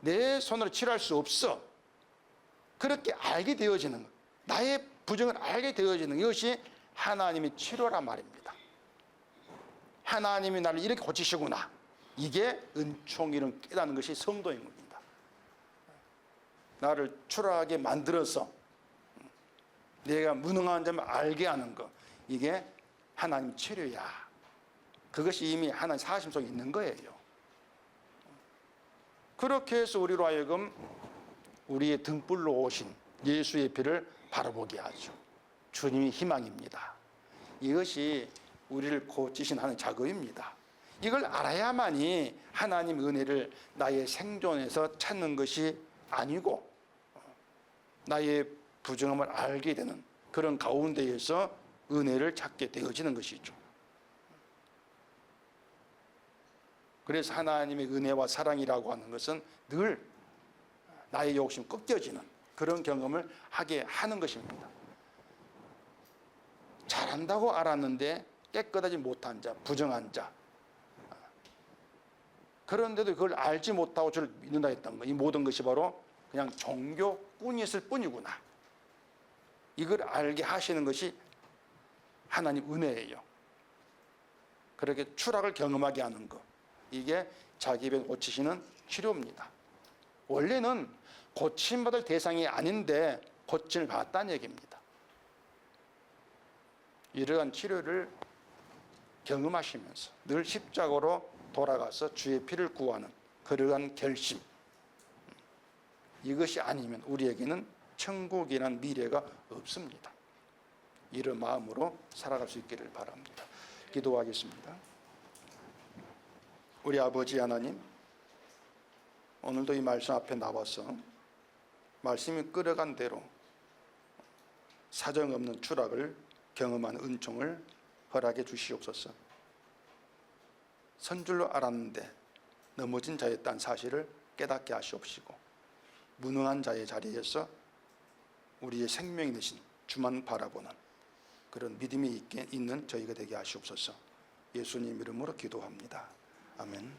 내 손으로 치료할 수 없어. 그렇게 알게 되어지는 것. 나의 부정을 알게 되어지는 이것이 하나님의 치료란 말입니다. 하나님이 나를 이렇게 고치시구나. 이게 은총이를 깨닫는 것이 성도인 겁니다. 나를 초라하게 만들어서 내가 무능한 점을 알게 하는 것. 이게 하나님 치료야. 그것이 이미 하나님 사심 속에 있는 거예요. 그렇게 해서 우리로 하여금 우리의 등불로 오신 예수의 피를 바라보게 하죠. 주님이 희망입니다. 이것이 우리를 고치신 하는 작업입니다. 이걸 알아야만이 하나님 은혜를 나의 생존에서 찾는 것이 아니고 나의 부정함을 알게 되는 그런 가운데에서 은혜를 찾게 되어지는 것이죠. 그래서 하나님의 은혜와 사랑이라고 하는 것은 늘 나의 욕심 꺾여지는 그런 경험을 하게 하는 것입니다. 잘한다고 알았는데 깨끗하지 못한 자, 부정한 자. 그런데도 그걸 알지 못하고 저를 믿는다 했던 거. 이 모든 것이 바로 그냥 종교꾼이었을 뿐이구나. 이걸 알게 하시는 것이 하나님 은혜예요. 그렇게 추락을 경험하게 하는 것. 이게 자기 병 고치시는 치료입니다. 원래는 고침받을 대상이 아닌데 고침을 받았다는 얘기입니다. 이러한 치료를 경험하시면서 늘 십자가로 돌아가서 주의 피를 구하는 그러한 결심. 이것이 아니면 우리에게는 천국이라는 미래가 없습니다. 이런 마음으로 살아갈 수 있기를 바랍니다. 기도하겠습니다. 우리 아버지 하나님, 오늘도 이 말씀 앞에 나와서 말씀이 끌어간 대로 사정없는 추락을 경험한 은총을 허락해 주시옵소서. 선줄로 알았는데 넘어진 자였다는 사실을 깨닫게 하시옵시고 무능한 자의 자리에서 우리의 생명이 되신 주만 바라보는 그런 믿음이 있는 저희가 되게 하시옵소서. 예수님 이름으로 기도합니다. 아멘.